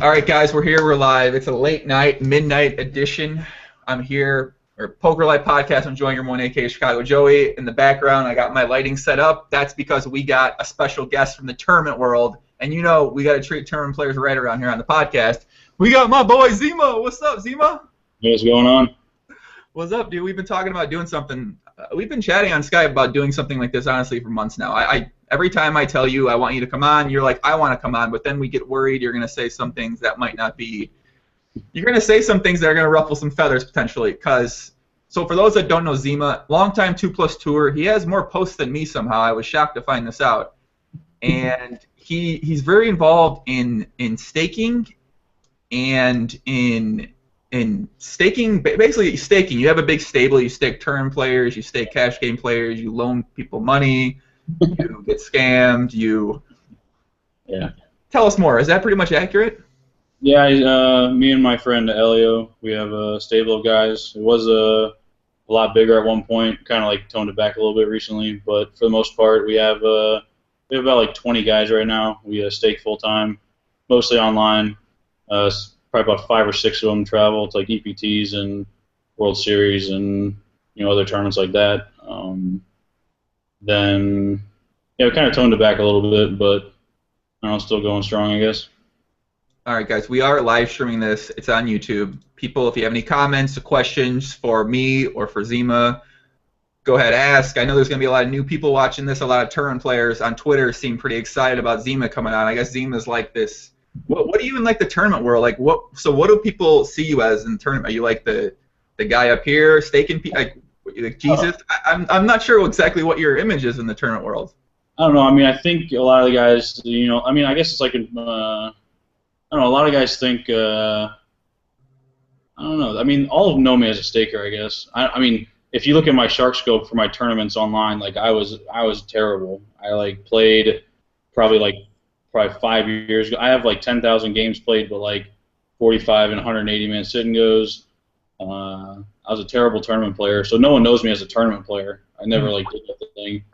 All right, guys, we're here. We're live. It's a late night, midnight edition. I'm here, or Poker Life Podcast. I'm joining your one, aka Chicago Joey. In the background, I got my lighting set up. That's because we got a special guest from the tournament world, and you know we got to treat tournament players right around here on the podcast. We got my boy Zima. What's up, Zima? Hey, what's going on? What's up, dude? We've been talking about doing something. We've been chatting on Skype about doing something like this, honestly, for months now. Every time I tell you I want you to come on, you're like, I want to come on, but then we get worried you're going to say some things that might not be. You're going to say some things that are going to ruffle some feathers potentially. So for those that don't know Zima, longtime 2+2er, he has more posts than me somehow. I was shocked to find this out. And he's very involved in staking and in staking, basically staking. You have a big stable, you stake tournament players, you stake cash game players, you loan people money. You get scammed. Yeah. Tell us more. Is that pretty much accurate? Yeah. Me and my friend Elio, we have a stable of guys. It was a lot bigger at one point. Kind of like toned it back a little bit recently, but for the most part, we have about like 20 guys right now. We stake full time, mostly online. Probably about 5 or 6 of them travel to like EPTs and World Series and other tournaments like that. Then, yeah, we kind of toned it back a little bit, but still going strong, I guess. All right, guys, we are live streaming this. It's on YouTube. People, if you have any comments or questions for me or for Zima, go ahead, ask. I know there's going to be a lot of new people watching this. A lot of tournament players on Twitter seem pretty excited about Zima coming on. I guess Zima's like this. What do you in like the tournament world? Like So what do people see you as in the tournament? Are you like the guy up here staking people? Like Jesus? I'm not sure exactly what your image is in the tournament world. I don't know. I mean, I think a lot of the guys, I mean, I guess it's like, I don't know, a lot of guys think, I don't know. I mean, all of them know me as a staker, I guess. I mean, if you look at my shark scope for my tournaments online, like I was terrible. I like played probably 5 years ago. I have like 10,000 games played, but like 45 and 180 minute sit and goes. I was a terrible tournament player, so no one knows me as a tournament player. I never did that thing.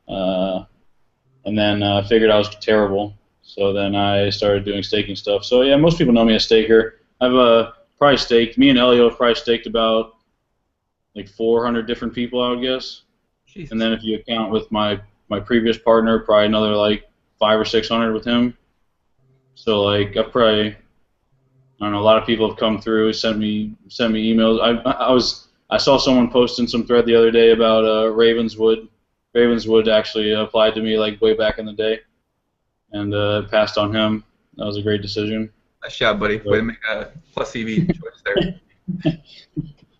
And then I figured I was terrible, so then I started doing staking stuff. So yeah, most people know me as staker. I've probably staked. Me and Elio have probably staked about like 400 different people, I would guess. Jesus. And then if you account with my previous partner, probably another like 500 or 600 with him. So like I've probably, I don't know, a lot of people have come through, sent me emails. I saw someone posting some thread the other day about Ravenswood. Ravenswood actually applied to me like way back in the day, and passed on him. That was a great decision. Nice job, buddy. Way to make a plus EV choice there.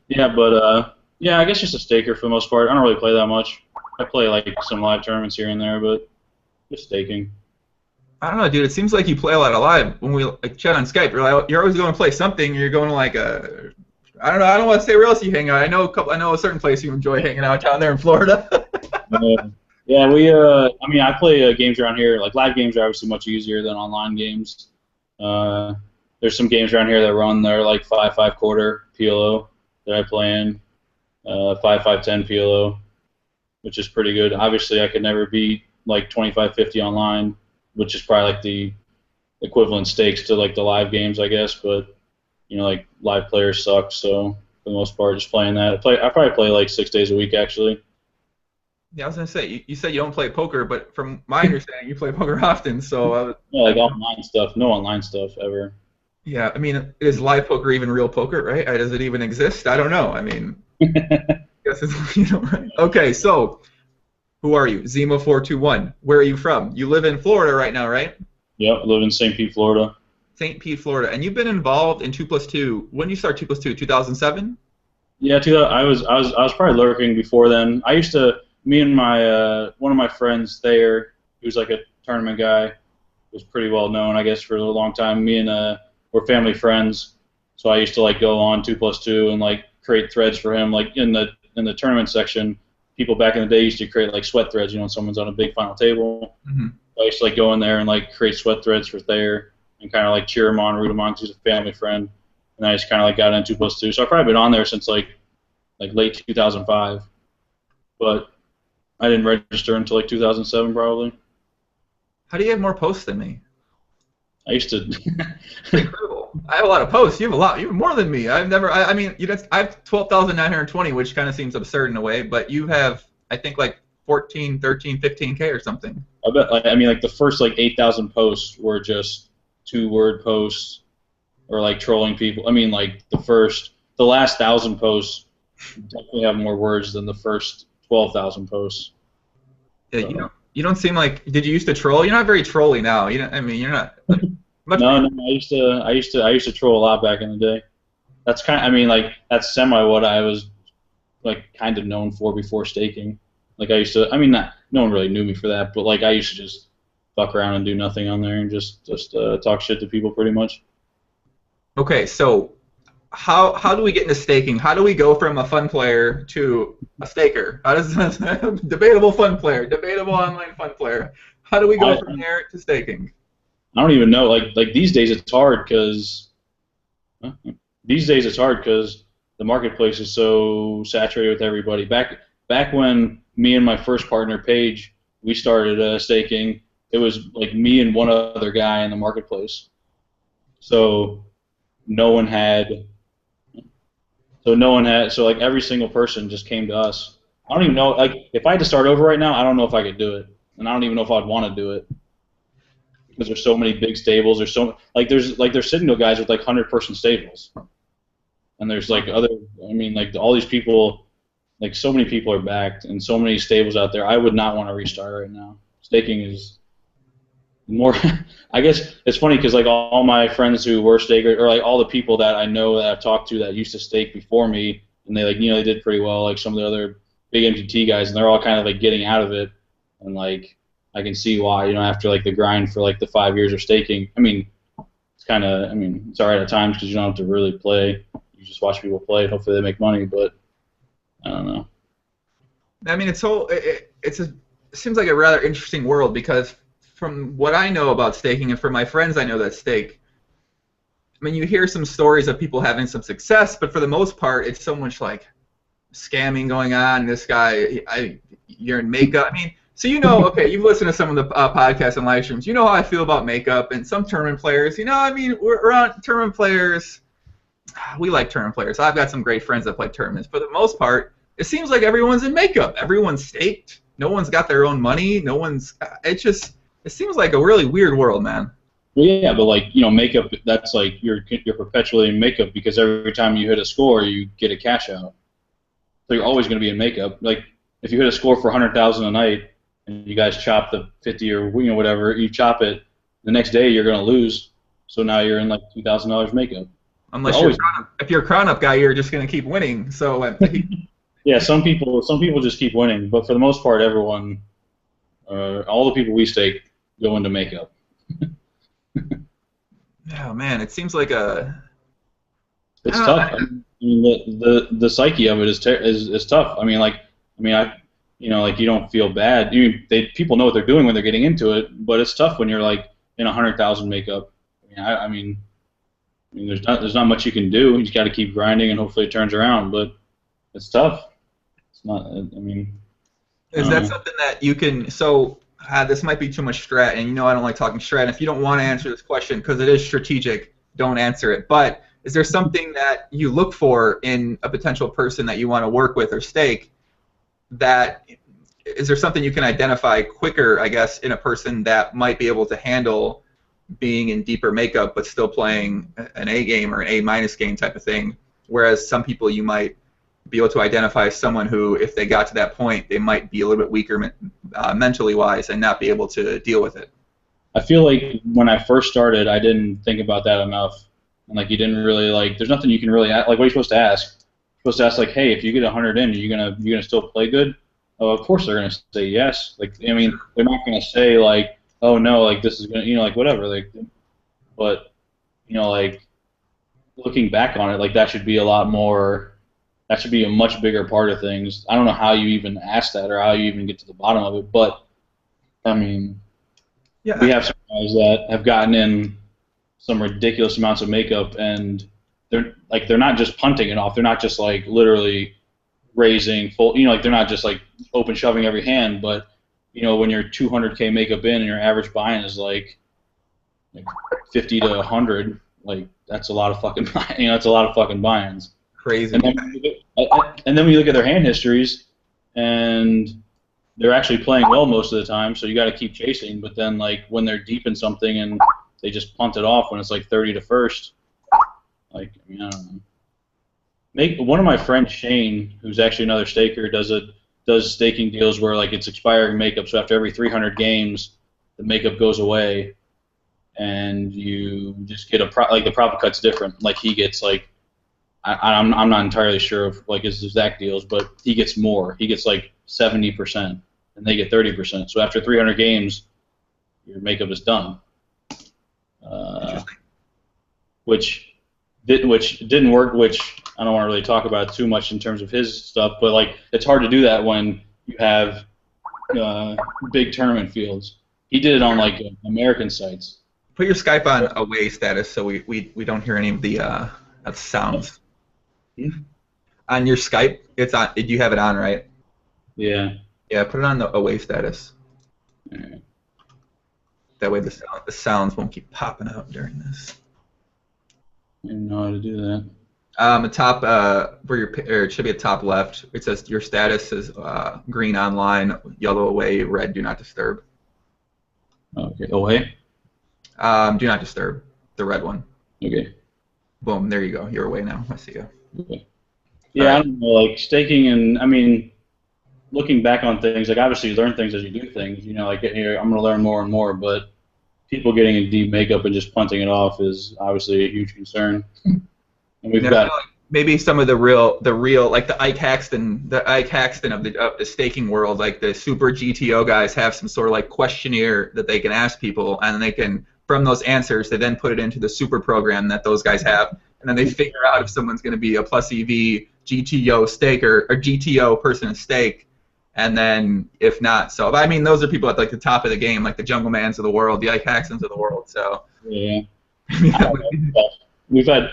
Yeah, but yeah, I guess just a staker for the most part. I don't really play that much. I play like some live tournaments here and there, but just staking. I don't know, dude. It seems like you play a lot of live. When we chat on Skype, you're always going to play something. You're going to like a, I don't know. I don't want to say where else you hang out. I know a certain place you enjoy hanging out down there in Florida. Yeah, I mean, I play games around here. Like live games are obviously much easier than online games. There's some games around here that run there like 5-5 PLO that I play in, 5-5-10 PLO, which is pretty good. Obviously, I could never beat like 25-50 online, which is probably like the equivalent stakes to like the live games, I guess. But like live players suck, so for the most part, just playing that. I probably play like 6 days a week, actually. Yeah, I was gonna say you said you don't play poker, but from my understanding, you play poker often. So yeah, like online stuff, no online stuff ever. Yeah, I mean, is live poker even real poker, right? Does it even exist? I don't know. I mean, I guess it's right. Okay, so who are you? Zima421. Where are you from? You live in Florida right now, right? Yep, I live in St. Pete, Florida. St. Pete, Florida, and you've been involved in 2+2. When did you start 2+2? 2007? Yeah, I was probably lurking before then. I used to. Me and my one of my friends there, who's like a tournament guy, was pretty well known, I guess, for a long time. Me and we're family friends, so I used to like go on 2+2 and like create threads for him. Like in the tournament section, people back in the day used to create like sweat threads. When someone's on a big final table, so I used to like go in there and like create sweat threads for Thayer and kind of like cheer him on, root him on, because he's a family friend. And I just kind of like got into 2+2. So I've probably been on there since like late 2005, but I didn't register until like 2007 probably. How do you have more posts than me? I used to. It's incredible. I have a lot of posts. You have a lot. You have more than me. I've never. I mean, I have 12,920, which kind of seems absurd in a way. But you have, I think, like 14, 13, 15K or something. I bet. Like, I mean, like the first like 8,000 posts were just 2-word posts or like trolling people. I mean, like the last 1,000 posts definitely have more words than the first 12,000 posts. Yeah, you don't seem like. Did you used to troll? You're not very trolly now. You know, I mean, you're not. Much No, I used to troll a lot back in the day. That's kind. I mean, like that's semi what I was like kind of known for before staking. Like I used to. I mean, no one really knew me for that, but like I used to just fuck around and do nothing on there and just talk shit to people pretty much. Okay, so how do we get into staking? How do we go from a fun player to a staker? How does debatable fun player, debatable online fun player? How do we go from there to staking? I don't even know. Like these days it's hard because the marketplace is so saturated with everybody. Back when me and my first partner Paige we started staking, it was like me and one other guy in the marketplace. So no one had. So like every single person just came to us. I don't even know. Like if I had to start over right now, I don't know if I could do it, and I don't even know if I'd want to do it. Because there's so many big stables. There's Signal guys with like 100-person stables, and there's like other. I mean, like all these people, like so many people are backed, and so many stables out there. I would not want to restart right now. Staking is more. I guess it's funny because like all my friends who were stakers, or like all the people that I know that I've talked to that used to stake before me, and they they did pretty well. Like some of the other big MTT guys, and they're all kind of like getting out of it, and like. I can see why, after like the grind for like the 5 years of staking. I mean, it's it's alright at times because you don't have to really play. You just watch people play. Hopefully they make money, but I don't know. I mean, it seems like a rather interesting world because from what I know about staking and from my friends I know that stake, I mean, you hear some stories of people having some success, but for the most part, it's so much like scamming going on. This guy, you're in makeup. I mean. So okay, you've listened to some of the podcasts and live streams. You know how I feel about makeup and some tournament players. I mean, we're around tournament players. We like tournament players. I've got some great friends that play tournaments. For the most part, it seems like everyone's in makeup. Everyone's staked. No one's got their own money. No one's. It seems like a really weird world, man. Well, yeah, but like makeup. That's like you're perpetually in makeup because every time you hit a score, you get a cash out. So you're always going to be in makeup. Like if you hit a score for 100,000 a night. And you guys chop the 50 or whatever, you chop it. The next day you're gonna lose, so now you're in like $2,000 makeup. Unless if you're a crown up guy, you're just gonna keep winning. So yeah, some people just keep winning, but for the most part, everyone, all the people we stake go into makeup. Oh man, it seems like it's tough. I mean, the psyche of it is tough. Like you don't feel bad. People know what they're doing when they're getting into it, but it's tough when you're like in 100,000 makeup. I mean, there's not much you can do. You just got to keep grinding and hopefully it turns around. But it's tough. It's not. I mean. Is that something that you can? So this might be too much strat, and I don't like talking strat. And if you don't want to answer this question because it is strategic, don't answer it. But is there something that you look for in a potential person that you want to work with or stake? Is there something you can identify quicker, I guess, in a person that might be able to handle being in deeper makeup but still playing an A game or an A- game type of thing, whereas some people you might be able to identify as someone who, if they got to that point, they might be a little bit weaker mentally wise and not be able to deal with it? I feel like when I first started, I didn't think about that enough, and like you didn't really there's nothing you can really ask. Like what are you supposed to ask? Supposed to ask like, hey, if you get 100 in, are you gonna still play good? Oh, of course they're gonna say yes. Like I mean, they're not gonna say like, oh no, like this is gonna, like whatever. Like, but like looking back on it, like that should be a lot more. That should be a much bigger part of things. I don't know how you even ask that or how you even get to the bottom of it, but I mean, we have some guys that have gotten in some ridiculous amounts of makeup and. They're not just punting it off. They're not just like literally raising full. Like they're not just like open shoving every hand. But when you're 200K makeup in and your average buy-in is like like 50 to 100. Like that's a lot of fucking that's a lot of fucking buy-ins. Crazy. And then when you look at their hand histories, and they're actually playing well most of the time, so you got to keep chasing. But then like when they're deep in something and they just punt it off when it's like 30 to first, like I don't know. One of my friends, Shane, who's actually another staker, does staking deals where like it's expiring makeup. So after every 300 games, the makeup goes away, and you just get like the profit cut's different. Like he gets like I'm not entirely sure of like his exact deals, but he gets more. He gets like 70%, and they get 30%. So after 300 games, your makeup is done. Which didn't work. Which I don't want to really talk about too much in terms of his stuff, but like it's hard to do that when you have big tournament fields. He did it on like American sites. Put your Skype on away status so we don't hear any of the sounds. On your Skype, it's on. You have it on, right? Yeah. Yeah, put it on the away status. Right. That way the sounds won't keep popping out during this. I didn't know how to do that. The top, or it should be at top left. It says your status is green online, yellow away, red do not disturb. Okay. Away? Do not disturb. The red one. Okay. Boom. There you go. You're away now. I see you. Okay. Yeah, I don't know. Like staking, and I mean, looking back on things, like obviously you learn things as you do things. You know, like here, I'm going to learn more and more, but people getting in deep makeup and just punting it off is obviously a huge concern. And we've got maybe some of the real like the Ike Haxton of the staking world, like the super GTO guys have some sort of like questionnaire that they can ask people, and then they can, from those answers, they then put it into the super program that those guys have, and then they figure out if someone's going to be a plus EV GTO staker or GTO person at stake, and then if not. So I mean, those are people at like the top of the game, like the Jungle Mans of the world, the Ike Haxtons of the world. So yeah, we've had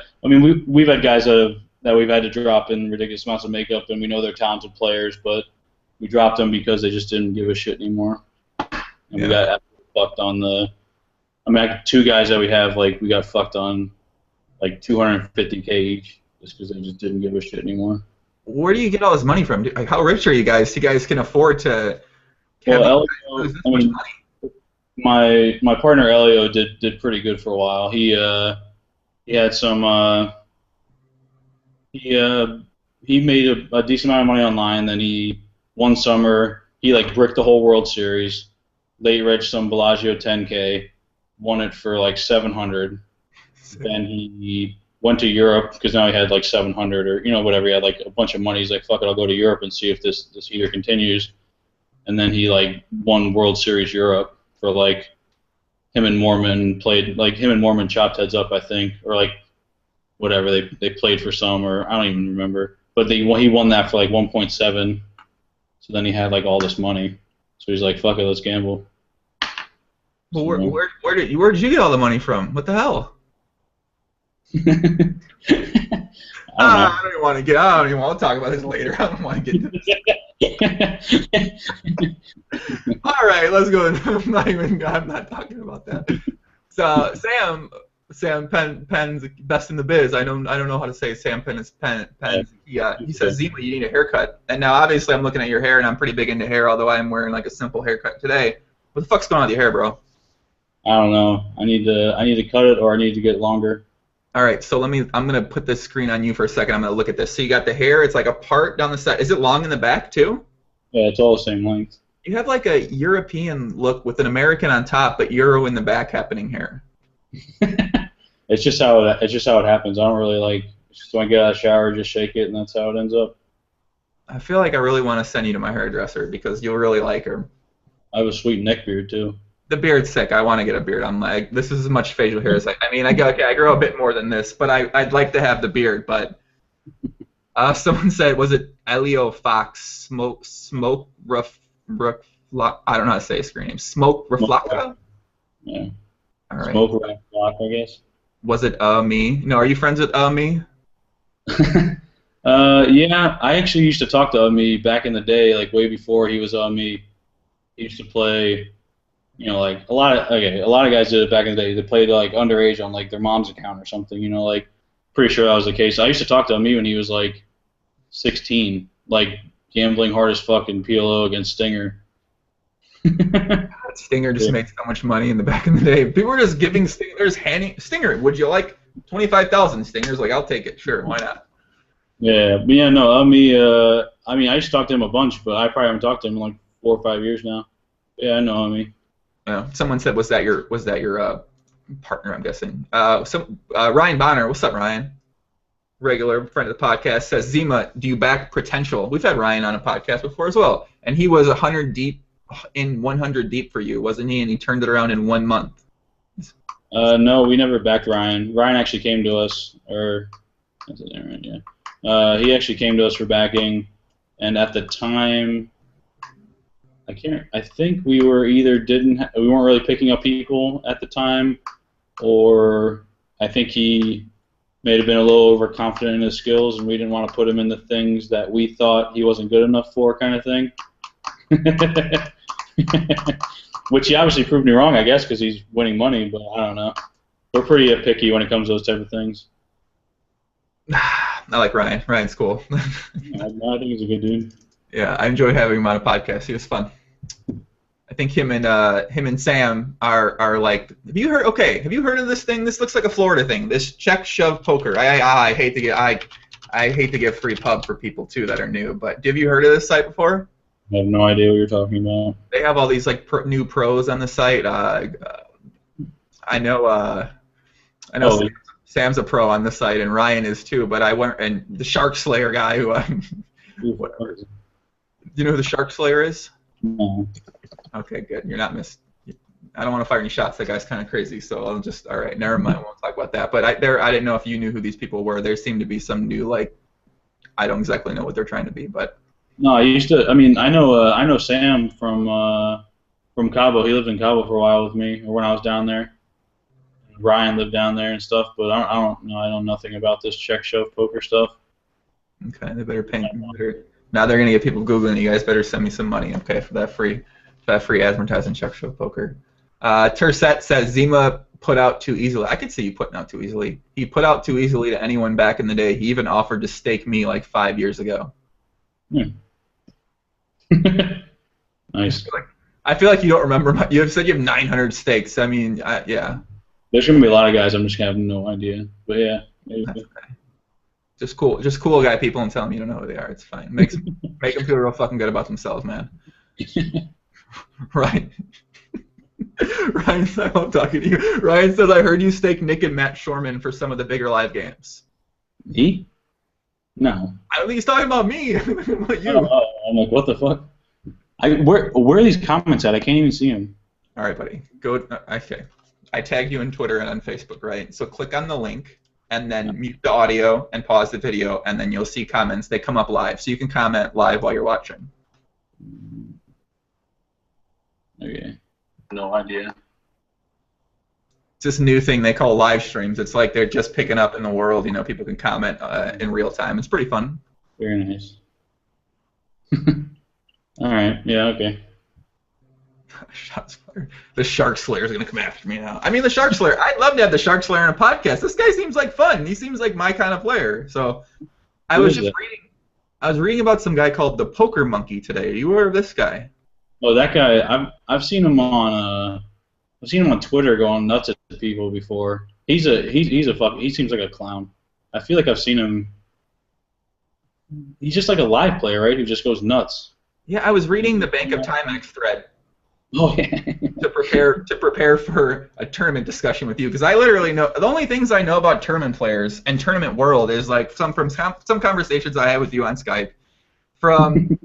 guys that we've had to drop in ridiculous amounts of makeup, and we know they're talented players, but we dropped them because they just didn't give a shit anymore. And we got fucked on the. I mean, two guys that we have, like, we got fucked on, like, 250K each, just because they just didn't give a shit anymore. Where do you get all this money from? Like, how rich are you guys? You guys can afford to have Elio, much money? My partner Elio did pretty good for a while. He had some. He made a decent amount of money online. Then one summer he like bricked the whole World Series, late reg some Bellagio 10K, won it for like 700. Then he went to Europe because now he had like 700 or whatever. He had like a bunch of money. He's like, fuck it, I'll go to Europe and see if this heater continues. And then he like won World Series Europe for like him and Mormon chopped heads up, I think, or like whatever they played for some, or I don't even remember. But he won that for like 1.7. So then he had like all this money. So he's like, fuck it, let's gamble. Well, where did you get all the money from? What the hell? I don't even want to get. I don't even want to talk about this later. I don't want to get to this. All right, let's go. I'm not talking about that. So Sam Penn's best in the biz. I don't know how to say Sam Penn's. He says, Zima, you need a haircut. And now obviously I'm looking at your hair, and I'm pretty big into hair, although I'm wearing like a simple haircut today. What the fuck's going on with your hair, bro? I don't know. I need to cut it, or I need to get longer. All right, so I'm gonna put this screen on you for a second. I'm gonna look at this. So you got the hair. It's like a part down the side. Is it long in the back too? Yeah, it's all the same length. You have like a European look with an American on top, but Euro in the back happening here. It's just how it happens. I don't really like. Just when I get out of the shower, just shake it, and that's how it ends up. I feel like I really want to send you to my hairdresser because you'll really like her. I have a sweet neck beard too. The beard's sick. I want to get a beard. This is as much facial hair as I mean, I grow a bit more than this, but I'd like to have the beard. But someone said, was it Elio Fox? Smoke I don't know how to say his screen name. Smoke Reflacto? Yeah. All right. Smoke Reflacto, I guess. Was it me? No, are you friends with me? Yeah, I actually used to talk to me back in the day, like way before he was me. He used to play You know, like a lot of guys did it back in the day. They played like underage on like their mom's account or something. You know, like pretty sure that was the case. I used to talk to me when he was like 16, like gambling hard as fuck in PLO against Stinger. Stinger just Yeah. makes so much money in the back in the day. People were just giving Stingers handing Stinger. Would you like 25,000? Stinger's like, I'll take it. Sure, why not? Yeah, but yeah, no, I mean, I used to talk to him a bunch, but I probably haven't talked to him in like 4 or 5 years now. Yeah, I know, I mean. Someone said, was that your partner? I'm guessing. Ryan Bonner. What's up, Ryan? Regular friend of the podcast says, Zima, do you back potential? We've had Ryan on a podcast before as well, and he was 100 deep in 100 deep for you, wasn't he? And he turned it around in 1 month. No, we never backed Ryan. Ryan actually came to us, or that's it, right? Yeah. He actually came to us for backing, and at the time, I think we were either we weren't really picking up people at the time, or I think he may have been a little overconfident in his skills, and we didn't want to put him in the things that we thought he wasn't good enough for, kind of thing. Which he obviously proved me wrong, I guess, because he's winning money, but I don't know. We're pretty picky when it comes to those type of things. I like Ryan. Ryan's cool. I think he's a good dude. Yeah, I enjoyed having him on a podcast. He was fun. I think him and Sam are like. Have you heard? Okay, have you heard of this thing? This looks like a Florida thing. This check shove poker. I hate to give free pub for people too that are new. But have you heard of this site before? I have no idea what you're talking about. They have all these like new pros on the site. I know. Oh. Sam's a pro on the site, and Ryan is too. But I went and the Shark Slayer guy who. Whatever. Do you know who the Shark Slayer is? No. Okay, good. You're not missed. I don't want to fire any shots. That guy's kind of crazy, so I'll just. All right, never mind. We won't talk about that. But I didn't know if you knew who these people were. There seemed to be some new like. I don't exactly know what they're trying to be, but. No, I used to. I mean, I know Sam from Cabo. He lived in Cabo for a while with me, or when I was down there. Ryan lived down there and stuff, but I don't know. I know nothing about this check shove poker stuff. Okay, they better pay. Now they're gonna get people googling. You guys better send me some money, okay, for that free advertising check shove poker. Terset says Zima put out too easily. I could see you putting out too easily. He put out too easily to anyone back in the day. He even offered to stake me like 5 years ago. Nice. I feel like you don't remember. You have said you have 900 stakes. I mean, yeah. There's gonna be a lot of guys. I'm just gonna have no idea. But yeah, maybe. That's okay. Just cool guy people and tell them you don't know who they are. It's fine. Make them feel real fucking good about themselves, man. Right. Ryan, I love talking to you. Ryan says, I heard you stake Nick and Matt Shorman for some of the bigger live games. Me? No. I don't think he's talking about me. About you. I'm like, what the fuck? Where are these comments at? I can't even see them. All right, buddy. Go. Okay. I tagged you on Twitter and on Facebook, right? So click on the link and then mute the audio and pause the video, and then you'll see comments. They come up live, so you can comment live while you're watching. Okay. No idea. It's this new thing they call live streams. It's like they're just picking up in the world. You know, people can comment in real time. It's pretty fun. Very nice. All right. Yeah. Okay. Shots fired. The Shark Slayer is gonna come after me now. I mean, the Shark Slayer. I'd love to have the Shark Slayer on a podcast. This guy seems like fun. He seems like my kind of player. So, I was reading about some guy called the Poker Monkey today. Are you aware of this guy? Oh, that guy. I've seen him on Twitter going nuts at people before. He seems like a clown. I feel like I've seen him. He's just like a live player, right? Who just goes nuts. Yeah, I was reading the Bank of Timex thread. Oh yeah. to prepare for a tournament discussion with you, because I literally know the only things I know about tournament players and tournament world is like some conversations I had with you on Skype, from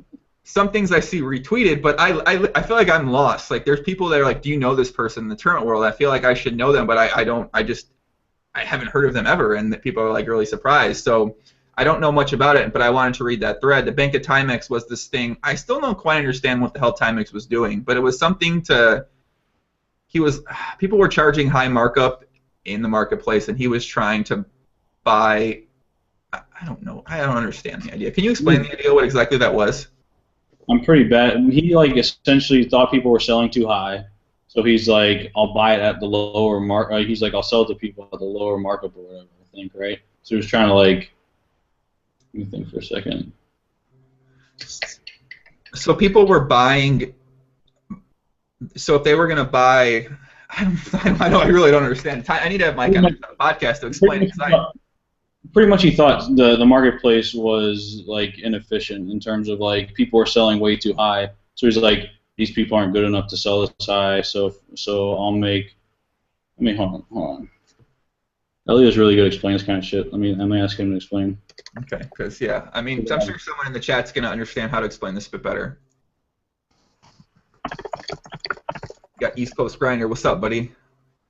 some things I see retweeted, but I feel like I'm lost. Like there's people that are like, do you know this person in the tournament world? I feel like I should know them, but I don't. I haven't heard of them ever, and that people are like really surprised. So I don't know much about it, but I wanted to read that thread. The Bank of Timex was this thing. I still don't quite understand what the hell Timex was doing, but it was something to. People were charging high markup in the marketplace, and he was trying to buy. I don't know. I don't understand the idea. Can you explain the idea? What exactly that was? I'm pretty bad. He like essentially thought people were selling too high, So he's like, I'll buy it at the lower mark. He's like, I'll sell it to people at the lower markup or whatever. I think, right? So he was trying to like. Let me think for a second. So people were buying. So if they were gonna buy, I really don't understand. I need to have Mike on the podcast to explain it. Pretty much, he thought the marketplace was like inefficient in terms of like people were selling way too high. So he's like, these people aren't good enough to sell this high. So I'll make. I mean, hold on. Elliot's really good at explaining this kind of shit. Let me ask him to explain. Okay, because yeah, I mean, I'm sure someone in the chat's gonna understand how to explain this a bit better. Got East Coast Grinder. What's up, buddy?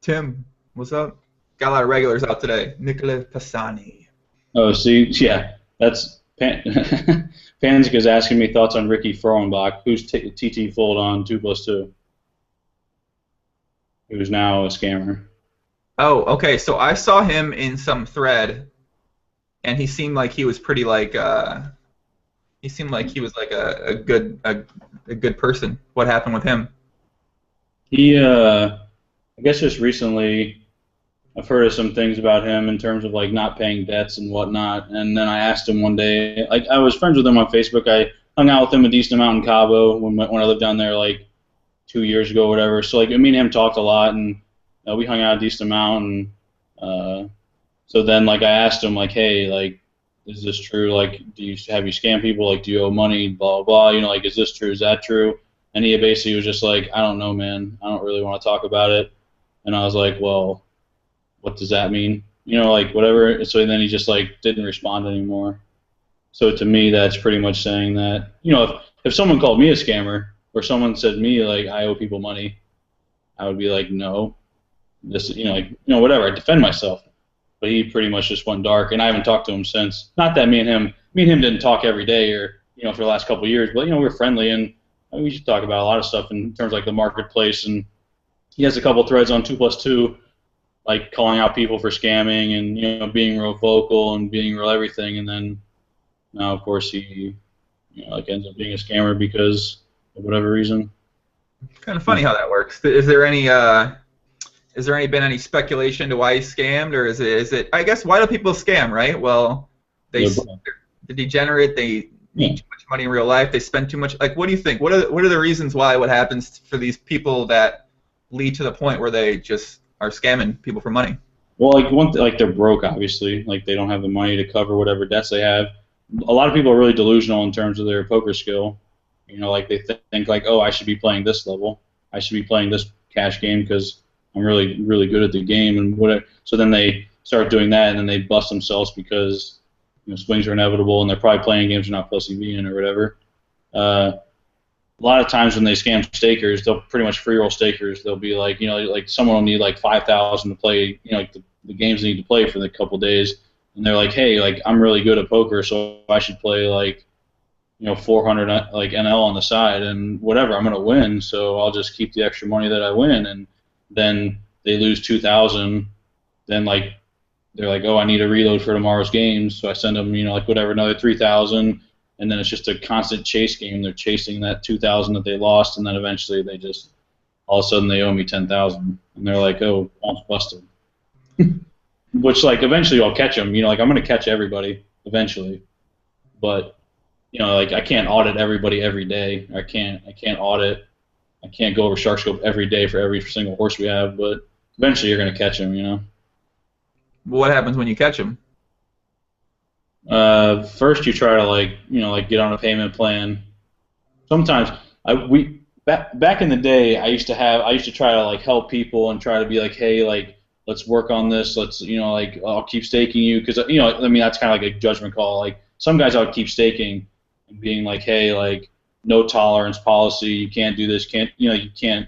Tim, what's up? Got a lot of regulars out today. Nicola Passani. Oh, see, yeah, that's Panzika's asking me thoughts on Ricky Frohenbach, who's TT Fold on 2+2, who's now a scammer. Oh, okay. So I saw him in some thread, and he seemed like he was pretty like he seemed like he was like a good person. What happened with him? He I guess just recently I've heard of some things about him in terms of like not paying debts and whatnot. And then I asked him one day, like I was friends with him on Facebook. I hung out with him a decent amount in Cabo when I lived down there like 2 years ago or whatever. So like me and him talked a lot, and we hung out a decent amount. And so then like I asked him like, hey, like, is this true? Like, have you scammed people? Like, do you owe money? Blah blah blah. You know, like, is this true? Is that true? And he basically was just like, I don't know, man. I don't really want to talk about it. And I was like, well, what does that mean? You know, like whatever. So then he just like didn't respond anymore. So to me, that's pretty much saying that, you know, if someone called me a scammer or someone said to me like I owe people money, I would be like, no, this, you know, like, you know, whatever. I defend myself. But he pretty much just went dark, and I haven't talked to him since. Not that me and him didn't talk every day or, you know, for the last couple of years, but, you know, we were friendly, and we should talk about a lot of stuff in terms of like the marketplace. And he has a couple threads on 2+2, like calling out people for scamming and, you know, being real vocal and being real everything. And then now, of course, he, you know, like ends up being a scammer because of whatever reason. Kind of funny how that works. Is there been any speculation to why he scammed, or is it? I guess, why do people scam, right? Well, they're degenerate. They need too much money in real life. They spend too much. Like, what do you think? What are the reasons why? What happens for these people that lead to the point where they just are scamming people for money? Well, like they're broke, obviously. Like they don't have the money to cover whatever debts they have. A lot of people are really delusional in terms of their poker skill. You know, like they think like, oh, I should be playing this level. I should be playing this cash game because I'm really, really good at the game and whatever. So then they start doing that, and then they bust themselves because, you know, swings are inevitable, and they're probably playing games they're not plus EV in or whatever. A lot of times when they scam stakers, they'll pretty much free roll stakers. They'll be like, you know, like someone will need like 5,000 to play, you know, like the games they need to play for the couple days, and they're like, hey, like I'm really good at poker, so I should play like, you know, 400 like NL on the side and whatever. I'm gonna win, so I'll just keep the extra money that I win. And then they lose 2,000, then like they're like, oh, I need a reload for tomorrow's games, so I send them, you know, like whatever, another 3,000, and then it's just a constant chase game. They're chasing that 2,000 that they lost, and then eventually they just, all of a sudden they owe me 10,000, and they're like, oh, I'm busted. Which like eventually I'll catch them, you know, like I'm gonna catch everybody eventually, but you know, like I can't audit everybody every day. I can't audit. I can't go over SharkScope every day for every single horse we have, but eventually you're going to catch them, you know. What happens when you catch them? First you try to like, you know, like get on a payment plan. Sometimes back in the day I used to try to like help people and try to be like, hey, like let's work on this. Let's, you know, like I'll keep staking you because, you know, I mean that's kind of like a judgment call. Like some guys I would keep staking and being like, hey, like no tolerance policy. You can't do this. You can't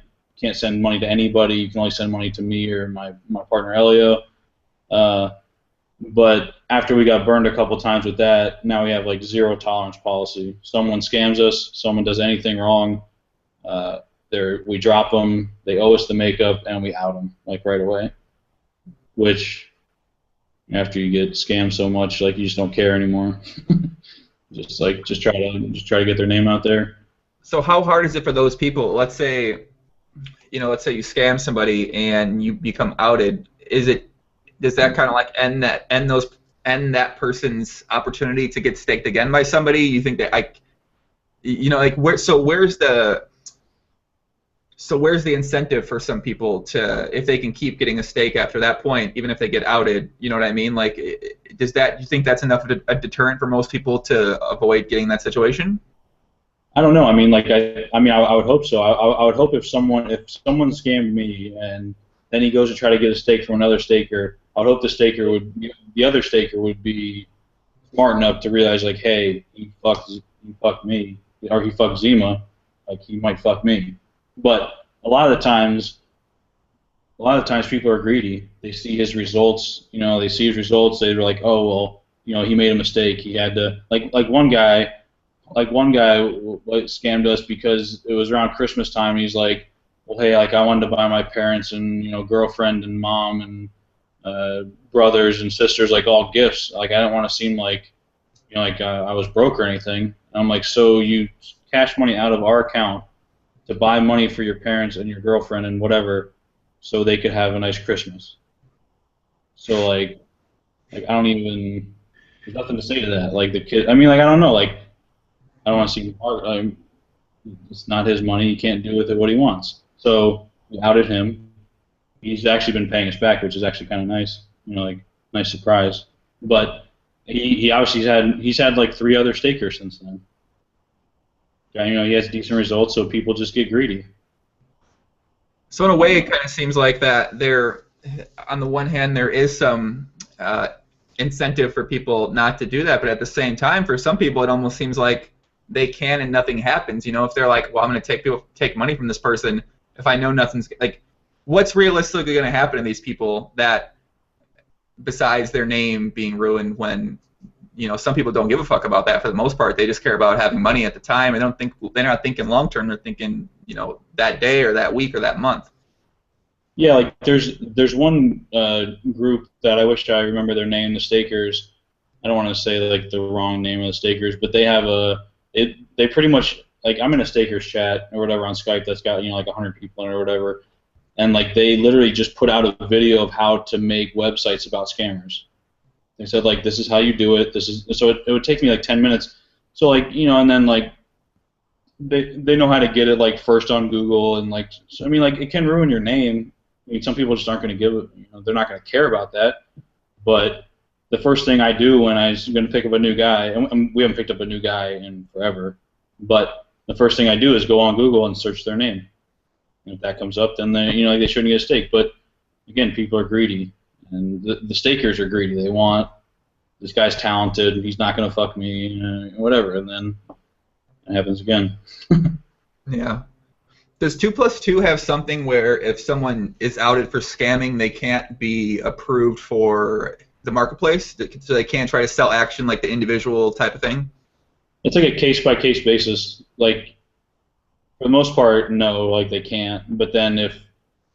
send money to anybody. You can only send money to me or my partner Elio. But after we got burned a couple times with that, now we have like zero tolerance policy. Someone scams us. Someone does anything wrong. We drop them. They owe us the makeup, and we out them like right away. Which after you get scammed so much, like you just don't care anymore. Just try to get their name out there. So how hard is it for those people? Let's say let's say you scam somebody and you become outed, does that kind of like end that person's opportunity to get staked again by somebody? You think that where's the incentive for some people to, if they can keep getting a stake after that point, even if they get outed? You know what I mean? Like, do you think that's enough of a deterrent for most people to avoid getting that situation? I don't know. I mean, like I would hope so. I would hope if someone scammed me and then he goes to try to get a stake from another staker, I would hope the other staker would be smart enough to realize, like, hey, he fucked me, or he fucked Zima, like he might fuck me. But a lot of the times people are greedy. They see his results. They're like, oh well, he made a mistake. He had to like one guy scammed us because it was around Christmas time. And he's like, well, hey, like I wanted to buy my parents and girlfriend and mom and brothers and sisters like all gifts. Like I don't want to seem like I was broke or anything. And I'm like, so you cash money out of our account to buy money for your parents and your girlfriend and whatever, so they could have a nice Christmas. So like I don't even, there's nothing to say to that. Like the kid, I mean, like I don't know, like I don't want to seem hard. It's not his money. He can't do with it what he wants. So we outed him. He's actually been paying us back, which is actually kind of nice. Like nice surprise. But he obviously he's had like 3 other stakers since then. He has decent results, so people just get greedy. So in a way, it kind of seems like that on the one hand, there is some incentive for people not to do that, but at the same time, for some people, it almost seems like they can and nothing happens. If they're like, well, I'm going to take money from this person, if I know nothing's like, what's realistically going to happen to these people that, besides their name being ruined, when some people don't give a fuck about that for the most part. They just care about having money at the time. They're not thinking long term. They're thinking, that day or that week or that month. Yeah, like there's one group that I wish I remember their name, the Stakers. I don't want to say like the wrong name of the Stakers, but they have they pretty much, like, I'm in a Stakers chat or whatever on Skype that's got like 100 people in it or whatever, and like they literally just put out a video of how to make websites about scammers. They said, like, this is how you do it. So it would take me like 10 minutes. So like, and then like they know how to get it like first on Google, and like, so, I mean, like, it can ruin your name. I mean, some people just aren't going to give it. They're not going to care about that. But the first thing I do when I'm going to pick up a new guy, and we haven't picked up a new guy in forever, but the first thing I do is go on Google and search their name. And if that comes up, then they shouldn't get a stake. But again, people are greedy. And the stakers are greedy. They want, this guy's talented, he's not going to fuck me, whatever. And then it happens again. Yeah. Does 2+2 have something where if someone is outed for scamming, they can't be approved for the marketplace? So they can't try to sell action like the individual type of thing? It's like a case-by-case basis. Like, for the most part, no, like they can't. But then if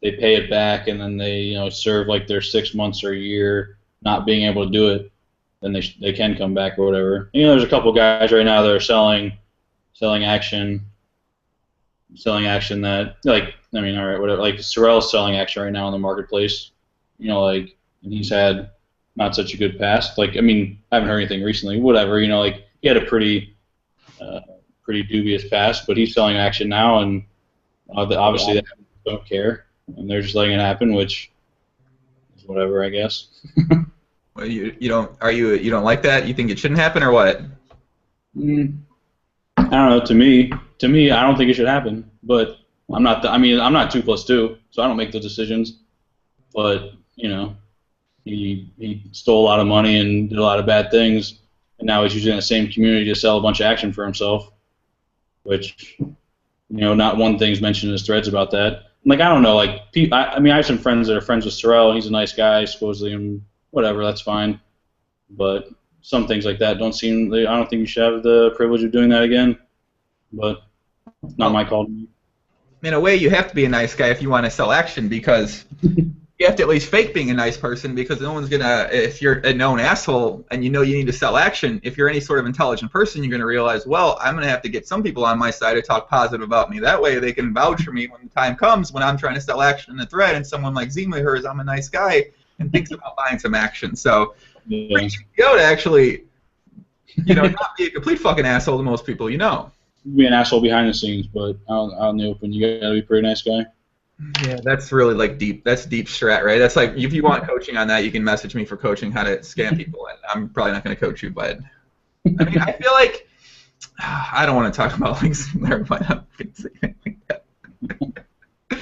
they pay it back and then they serve like their 6 months or a year not being able to do it, then they can come back or whatever. There's a couple guys right now that are selling action that, like, I mean, all right, whatever. Like Sorrell's selling action right now in the marketplace. Like, and he's had not such a good past. Like, I mean, I haven't heard anything recently. Whatever, like he had a pretty dubious past, but he's selling action now, and obviously they don't care. And they're just letting it happen, which is whatever, I guess. Well, you don't like that? You think it shouldn't happen, or what? I don't know. To me, I don't think it should happen. But I'm not 2+2, so I don't make the decisions. But he stole a lot of money and did a lot of bad things, and now he's using the same community to sell a bunch of action for himself. Which, not one thing's mentioned in his threads about that. Like, I don't know, like, I have some friends that are friends with Sorrell. He's a nice guy, supposedly, and whatever, that's fine. But some things like that I don't think you should have the privilege of doing that again. But it's not my call. In a way, you have to be a nice guy if you want to sell action, because you have to at least fake being a nice person because no one's gonna. If you're a known asshole and you know you need to sell action, if you're any sort of intelligent person, you're gonna realize, well, I'm gonna have to get some people on my side to talk positive about me. That way, they can vouch for me when the time comes when I'm trying to sell action in a thread, and someone like Zima hears I'm a nice guy and thinks about buying some action. So, Yeah. you know, to actually, not be a complete fucking asshole to most people, Be an asshole behind the scenes, but out in the open, you gotta be a pretty nice guy. Yeah, that's really like deep. That's deep strat, right? That's like if you want coaching on that, you can message me for coaching how to scam people, and I'm probably not going to coach you, but I mean, I feel like I don't want to talk about like never mind. I'm gonna say anything like that.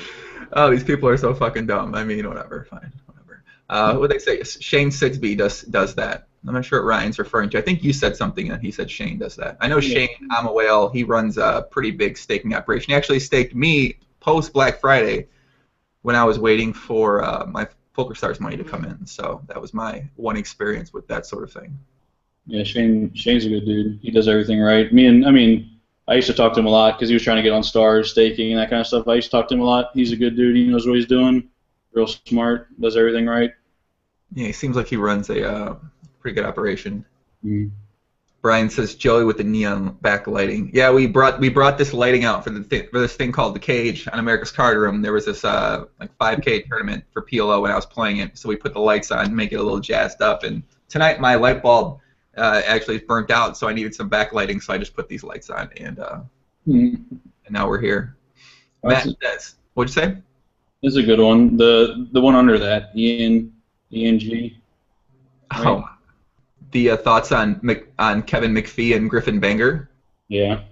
Oh, these people are so fucking dumb. I mean, whatever, fine, whatever. What they say? Shane Sigsby does that. I'm not sure what Ryan's referring to. I think you said something, and he said Shane does that. I know Shane. I'm a whale. He runs a pretty big staking operation. He actually staked me post Black Friday when I was waiting for my PokerStars money to come in. So that was my one experience with that sort of thing. Yeah, Shane's a good dude. He does everything right. I used to talk to him a lot because he was trying to get on stars, staking, and that kind of stuff. I used to talk to him a lot. He's a good dude. He knows what he's doing. Real smart. Does everything right. Yeah, he seems like he runs a pretty good operation. Mm-hmm. Brian says Joey with the neon backlighting. Yeah, we brought this lighting out for this thing called the Cage on America's Card Room. There was this like 5K tournament for PLO when I was playing it, so we put the lights on, make it a little jazzed up. And tonight my light bulb actually is burnt out, so I needed some backlighting, so I just put these lights on, and now we're here. Matt says, what'd you say? This is a good one. The one under that, ENG. Right? Oh. The thoughts on Kevin McPhee and Griffin Banger? Yeah.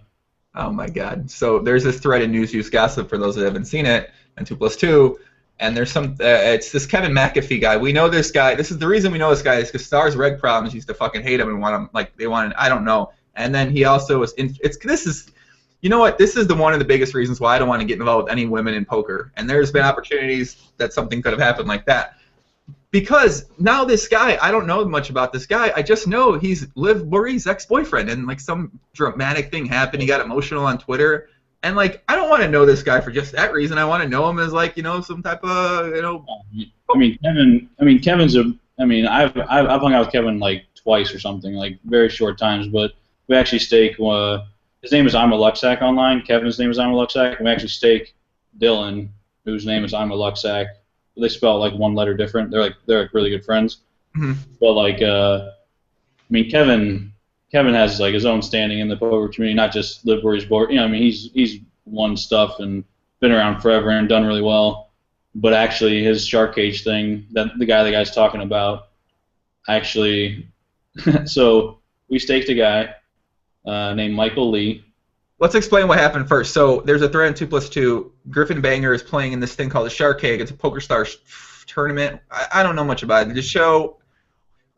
Oh my God! So there's this thread in News Use Gossip for those that haven't seen it, and 2+2, and there's some. It's this Kevin McAfee guy. We know this guy. This is the reason we know this guy is because Stars Reg Problems used to fucking hate him and want him like they wanted. I don't know. And then he also was. This is. You know what? This is one of the biggest reasons why I don't want to get involved with any women in poker. And there's been opportunities that something could have happened like that. Because now this guy, I don't know much about this guy. I just know he's Liv Morie's ex-boyfriend, and like some dramatic thing happened. He got emotional on Twitter, and like I don't want to know this guy for just that reason. I want to know him as like some type of Kevin's a. I've hung out with Kevin like twice or something, like very short times. But we actually stake. His name is I'm a Luxac online. Kevin's name is I'm a Luxac. And we actually stake Dylan, whose name is I'm a Luxac. They spell like one letter different. They're like really good friends. Mm-hmm. But like Kevin has like his own standing in the poker community, not just live where he's born. He's won stuff and been around forever and done really well. But actually, his shark cage thing, that the guy's talking about, actually, so we staked a guy named Michael Lee. Let's explain what happened first. So there's a thread in 2+2. Griffin Banger is playing in this thing called the Shark Cake. It's a PokerStars tournament. I don't know much about it. The show,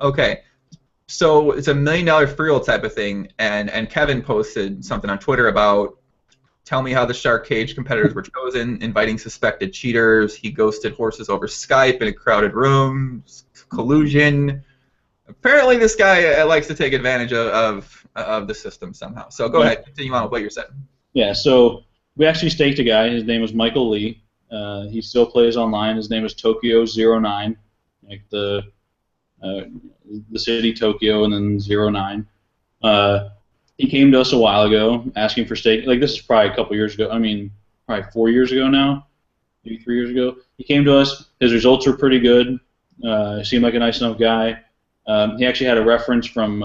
okay. So it's $1 million free roll type of thing, and Kevin posted something on Twitter about tell me how the Shark Cage competitors were chosen, inviting suspected cheaters. He ghosted horses over Skype in a crowded room, collusion. Apparently this guy likes to take advantage of the system somehow. So go ahead, continue on with what you're saying. Yeah, so we actually staked a guy. His name was Michael Lee. He still plays online. His name is Tokyo09, like the city Tokyo and then 09. He came to us a while ago asking for stake. Like this is probably a couple years ago. Probably 4 years ago now, maybe 3 years ago. He came to us. His results were pretty good. Seemed like a nice enough guy. He actually had a reference from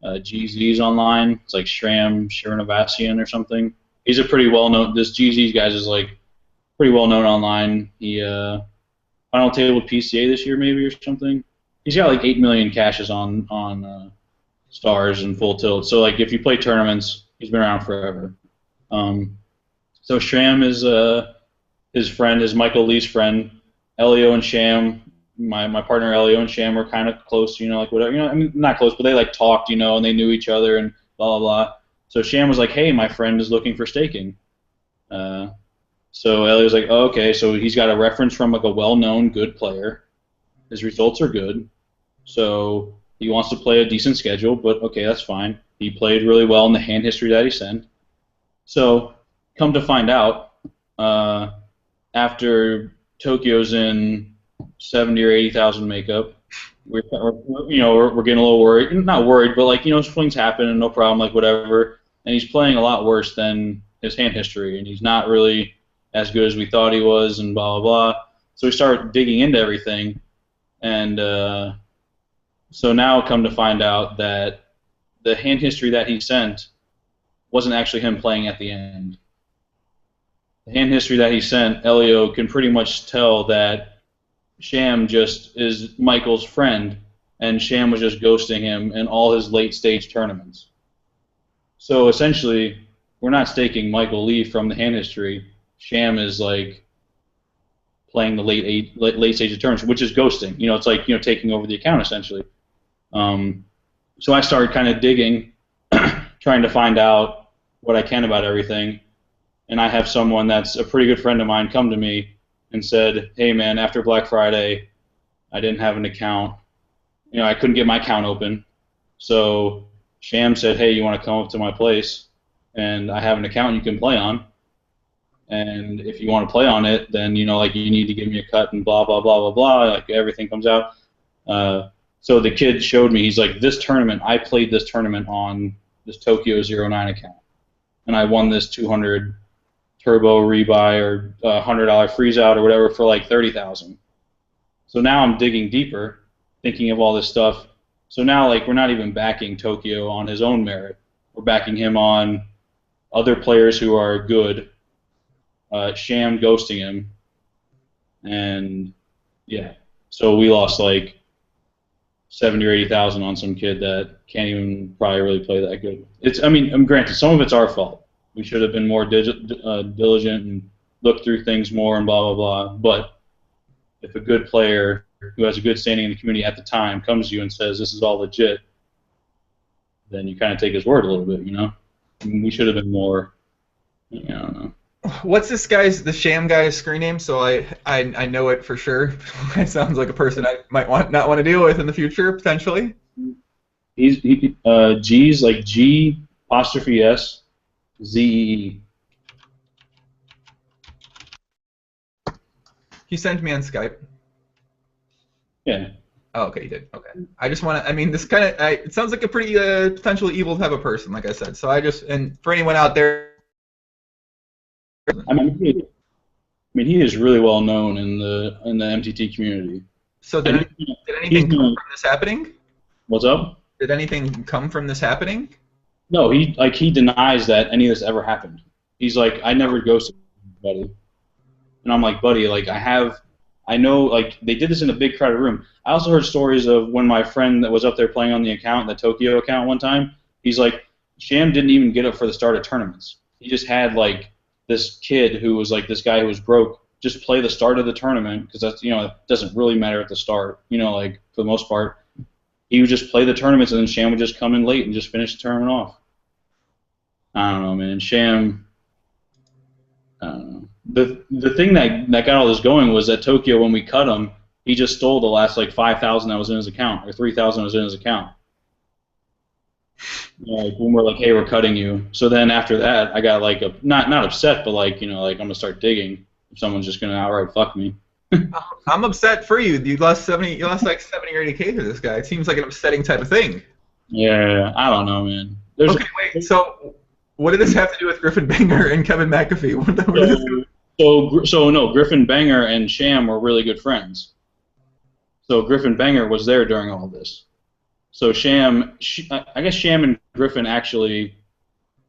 GZ's online. It's like Shram Srinivasian or something. He's a pretty well-known. This GZ's guys is like pretty well-known online. He final table PCA this year maybe or something. He's got like 8 million caches on stars and full tilt. So like if you play tournaments, he's been around forever. So Shram is his friend, is Michael Lee's friend. Elio and Sham. My partner Elio and Sham were kind of close, like whatever, not close, but they like talked, and they knew each other and blah, blah, blah. So Sham was like, hey, my friend is looking for staking. So Elio was like, oh, okay, so he's got a reference from like a well-known good player. His results are good. So he wants to play a decent schedule, but okay, that's fine. He played really well in the hand history that he sent. So come to find out, after Tokyo's in 70 or 80,000 makeup. We're getting a little worried, not worried, but like swings happen and no problem, like whatever. And he's playing a lot worse than his hand history, and he's not really as good as we thought he was, and blah blah blah. So we start digging into everything, and so now come to find out that the hand history that he sent wasn't actually him playing at the end. The hand history that he sent, Elio can pretty much tell that Sham just is Michael's friend, and Sham was just ghosting him in all his late-stage tournaments. So essentially, we're not staking Michael Lee from the hand history. Sham is like playing the late stage of tournaments, which is ghosting. It's like taking over the account essentially. So I started kind of digging, trying to find out what I can about everything, and I have someone that's a pretty good friend of mine come to me and said, hey man, after Black Friday, I didn't have an account. I couldn't get my account open. So Sham said, hey, you want to come up to my place, and I have an account you can play on. And if you want to play on it, then you need to give me a cut and blah blah blah blah blah. Like everything comes out. So the kid showed me. He's like, this tournament, I played this tournament on this Tokyo 09 account, and I won this 200 turbo rebuy or $100 freeze out or whatever for like 30,000. So now I'm digging deeper, thinking of all this stuff. So now we're not even backing Tokyo on his own merit. We're backing him on other players who are good. Sham ghosting him, and yeah. So we lost like 70 or 80,000 on some kid that can't even probably really play that good. Granted, some of it's our fault. We should have been more diligent and looked through things more and blah, blah, blah. But if a good player who has a good standing in the community at the time comes to you and says this is all legit, then you kind of take his word a little bit, we should have been more, I don't know. What's the Sham guy's screen name? So I know it for sure. It sounds like a person I might not want to deal with in the future, potentially. G's like G apostrophe S. ZEE. He sent me on Skype. Yeah. Oh, okay, he did. Okay. I just want to. This kind of. It sounds like a pretty potentially evil type of person, like I said. So and for anyone out there. He is really well known in the MTT community. So did anything come from this happening? What's up? Did anything come from this happening? No, he denies that any of this ever happened. He's like, I never ghosted anybody. And I'm like, buddy, I know, they did this in a big crowded room. I also heard stories of when my friend that was up there playing on the account, the Tokyo account one time, he's like, Sham didn't even get up for the start of tournaments. He just had, this kid who was, this guy who was broke, just play the start of the tournament, because that's, it doesn't really matter at the start, for the most part. He would just play the tournaments, and then Sham would just come in late and just finish the tournament off. I don't know, man. Sham. I don't know. The thing that got all this going was that Tokyo, when we cut him, he just stole the last 5,000 that was in his account, or 3,000 was in his account. When we're like, hey, we're cutting you. So then after that, I got not upset, but I'm gonna start digging. If someone's just gonna outright fuck me. I'm upset for you. You lost 70 or 80K to this guy. It seems like an upsetting type of thing. Yeah, I don't know, man. Okay, wait. So, what did this have to do with Griffin Banger and Kevin McAfee? So no, Griffin Banger and Sham were really good friends. So Griffin Banger was there during all this. So I guess Sham and Griffin actually,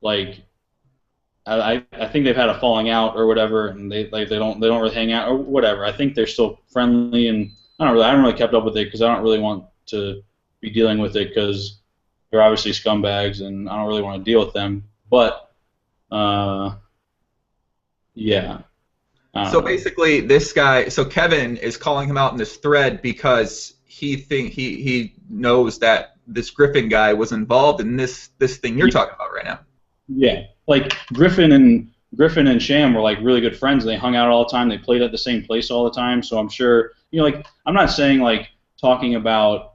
I think they've had a falling out or whatever, and they don't really hang out or whatever. I think they're still friendly, and I haven't really kept up with it because I don't really want to be dealing with it because they're obviously scumbags, and I don't really want to deal with them. But yeah. So basically, this guy, so Kevin is calling him out in this thread because he knows that this Griffin guy was involved in this thing you're talking about right now. Yeah, Griffin and Sham were really good friends, and they hung out all the time. They played at the same place all the time. So I'm sure, I'm not saying talking about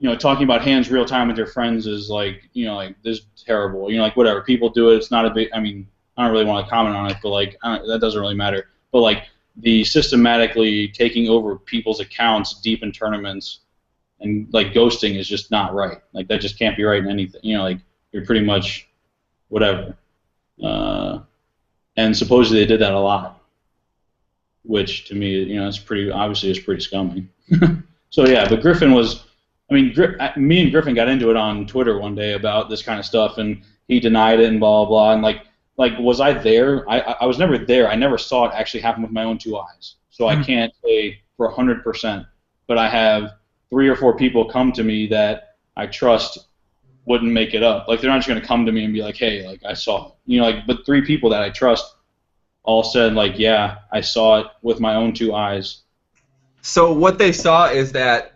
hands real time with your friends is this is terrible. Whatever, people do it. It's not a big. I don't really want to comment on it, but that doesn't really matter. But the systematically taking over people's accounts deep in tournaments and like ghosting is just not right. Like that just can't be right in anything. You know, like you're pretty much whatever. And supposedly they did that a lot, which to me, you know, it's pretty obviously it's pretty scummy. So yeah, but Griffin was, I mean, me and Griffin got into it on Twitter one day about this kind of stuff, and he denied it and blah blah. And like was I there? I was never there. I never saw it actually happen with my own two eyes, so I can't say for 100%. But I have 3 or 4 people come to me that I trust wouldn't make it up. Like they're not just gonna come to me and be like, hey, like I saw it. You know, like but 3 people that I trust all said like, yeah, I saw it with my own 2 eyes. So what they saw is that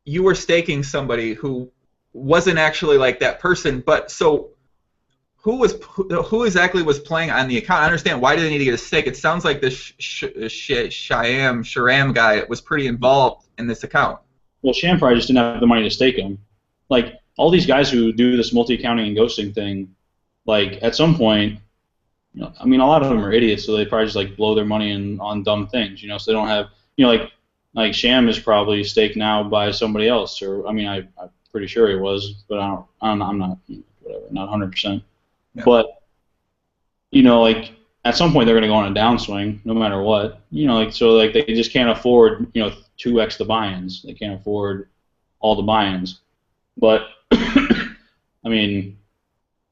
you were staking somebody who wasn't actually like that person, but so who exactly was playing on the account? I understand why did they need to get a stake. It sounds like this Sharam guy was pretty involved in this account. Well, Sham probably just didn't have the money to stake him. Like all these guys who do this multi-accounting and ghosting thing, like at some point, you know, I mean, a lot of them are idiots, so they probably just like blow their money on dumb things, you know. So they don't have, you know, like Sham is probably staked now by somebody else, or I mean, I'm pretty sure he was, but I'm not, whatever, not 100%. Yeah. But you know, like at some point they're going to go on a downswing, no matter what, you know, like so like they just can't afford, you know, 2x the buy-ins. They can't afford all the buy-ins. But I mean,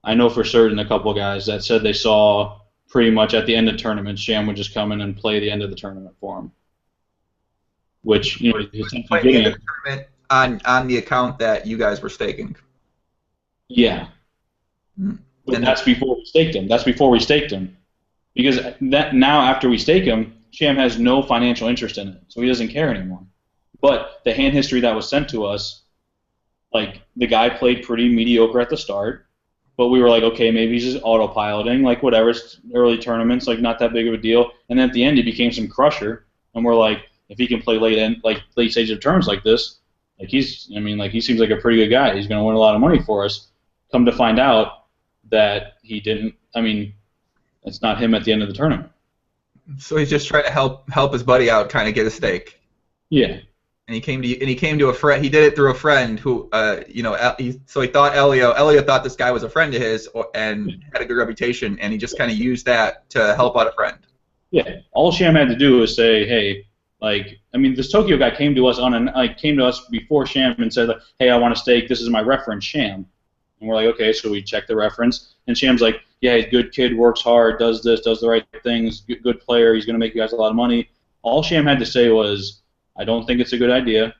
I know for certain a couple of guys that said they saw pretty much at the end of tournaments, Sham would just come in and play the end of the tournament for him. Which, you know, on the account that you guys were staking. Yeah. But that's before we staked him. That's before we staked him. Because that now after we stake him, Sham has no financial interest in it, so he doesn't care anymore. But the hand history that was sent to us, like the guy played pretty mediocre at the start, but we were like, okay, maybe he's just autopiloting, like whatever, early tournaments, like not that big of a deal. And then at the end, he became some crusher, and we're like, if he can play late stage of terms like this, like he seems like a pretty good guy. He's going to win a lot of money for us. Come to find out that he didn't. I mean, it's not him at the end of the tournament. So he's just trying to help his buddy out, kind of get a stake. Yeah. And he came to a friend. He did it through a friend who, so he thought Elio thought this guy was a friend of his and had a good reputation, and he just kind of used that to help out a friend. Yeah. All Sham had to do was say, hey, like, I mean, this Tokyo guy came to us before Sham and said, like, hey, I want to stake. This is my reference, Sham. And we're like, okay, so we check the reference, and Sham's like, yeah, he's a good kid, works hard, does this, does the right things, good player, he's going to make you guys a lot of money. All Sham had to say was, I don't think it's a good idea.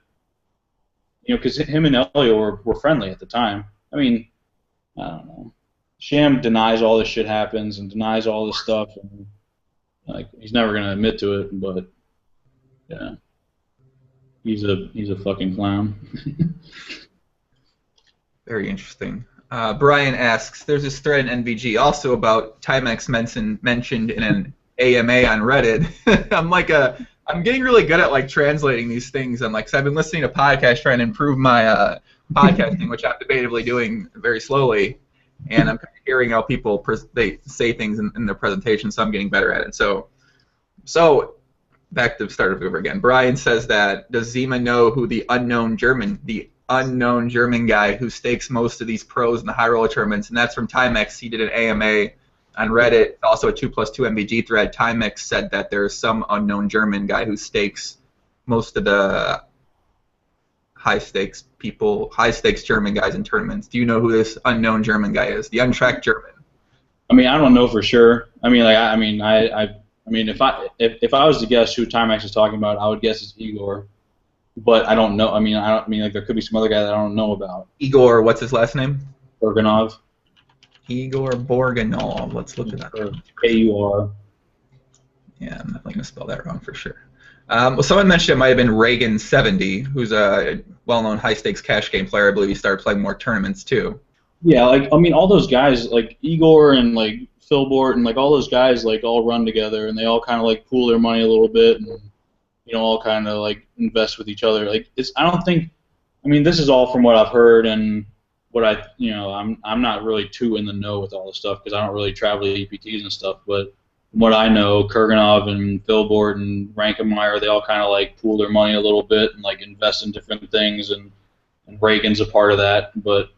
You know, because him and Elio were friendly at the time. I mean, I don't know. Sham denies all this shit happens and denies all this stuff, and like he's never going to admit to it, but yeah. He's a fucking clown. Very interesting. Brian asks, there's this thread in NVG also about Timex mentioned in an AMA on Reddit. I'm getting really good at like translating these things. Cause I've been listening to podcasts trying to improve my podcasting, which I'm debatably doing very slowly, and I'm hearing how people they say things in their presentation, so I'm getting better at it. So back to the start over again. Brian says that, does Zima know who the unknown German guy who stakes most of these pros in the high roller tournaments? And that's from Timex. He did an AMA on Reddit, also a 2+2 MVG thread. Timex said that there's some unknown German guy who stakes most of the high stakes German guys in tournaments. Do you know who this unknown German guy is? The untracked German. I mean, I don't know for sure. I mean, if I was to guess who Timex is talking about, I would guess it's Igor. But I don't know. I mean, there could be some other guy that I don't know about. Igor, what's his last name? Borganov. Igor Borganov. Let's look at that. K-U-R. Yeah, I'm definitely going to spell that wrong for sure. Well, someone mentioned it might have been Reagan70, who's a well-known high-stakes cash game player. I believe he started playing more tournaments, too. Yeah, all those guys, like Igor and, like, Phil Bort and, like, all those guys, like, all run together, and they all kind of, like, pool their money a little bit and, you know, all kind of, like, invest with each other. Like, this is all from what I've heard and what I'm not really too in the know with all this stuff because I don't really travel to EPTs and stuff, but what I know, Kurganov and Filbord and Rankemeyer, they all kind of like pool their money a little bit and like invest in different things, and Reagan's a part of that, but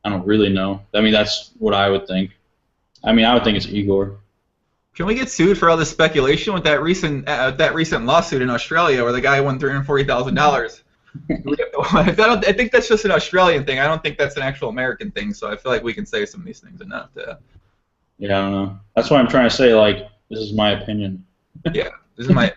I don't really know. I mean, that's what I would think. I mean, I would think it's Igor. Can we get sued for all this speculation with that recent lawsuit in Australia where the guy won $340,000? I think that's just an Australian thing. I don't think that's an actual American thing. So I feel like we can say some of these things enough to. Yeah, I don't know. That's why I'm trying to say, like, this is my opinion. Yeah, this is my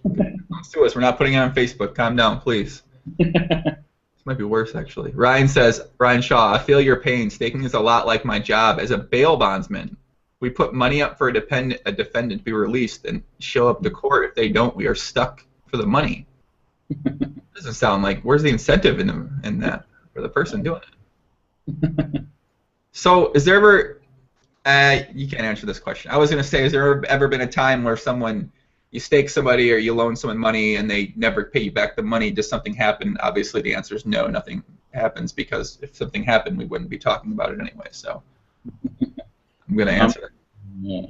Okay. Don't sue us. We're not putting it on Facebook. Calm down, please. This might be worse, actually. Ryan Shaw, I feel your pain. Staking is a lot like my job as a bail bondsman. We put money up for a defendant to be released and show up to court. If they don't, we are stuck for the money. Doesn't sound like, where's the incentive in that for the person doing it? So is there ever, you can't answer this question. I was going to say, has there ever been a time where you stake somebody or you loan someone money and they never pay you back the money? Does something happen? Obviously the answer is no, nothing happens, because if something happened we wouldn't be talking about it anyway. So I'm going to answer. Yeah.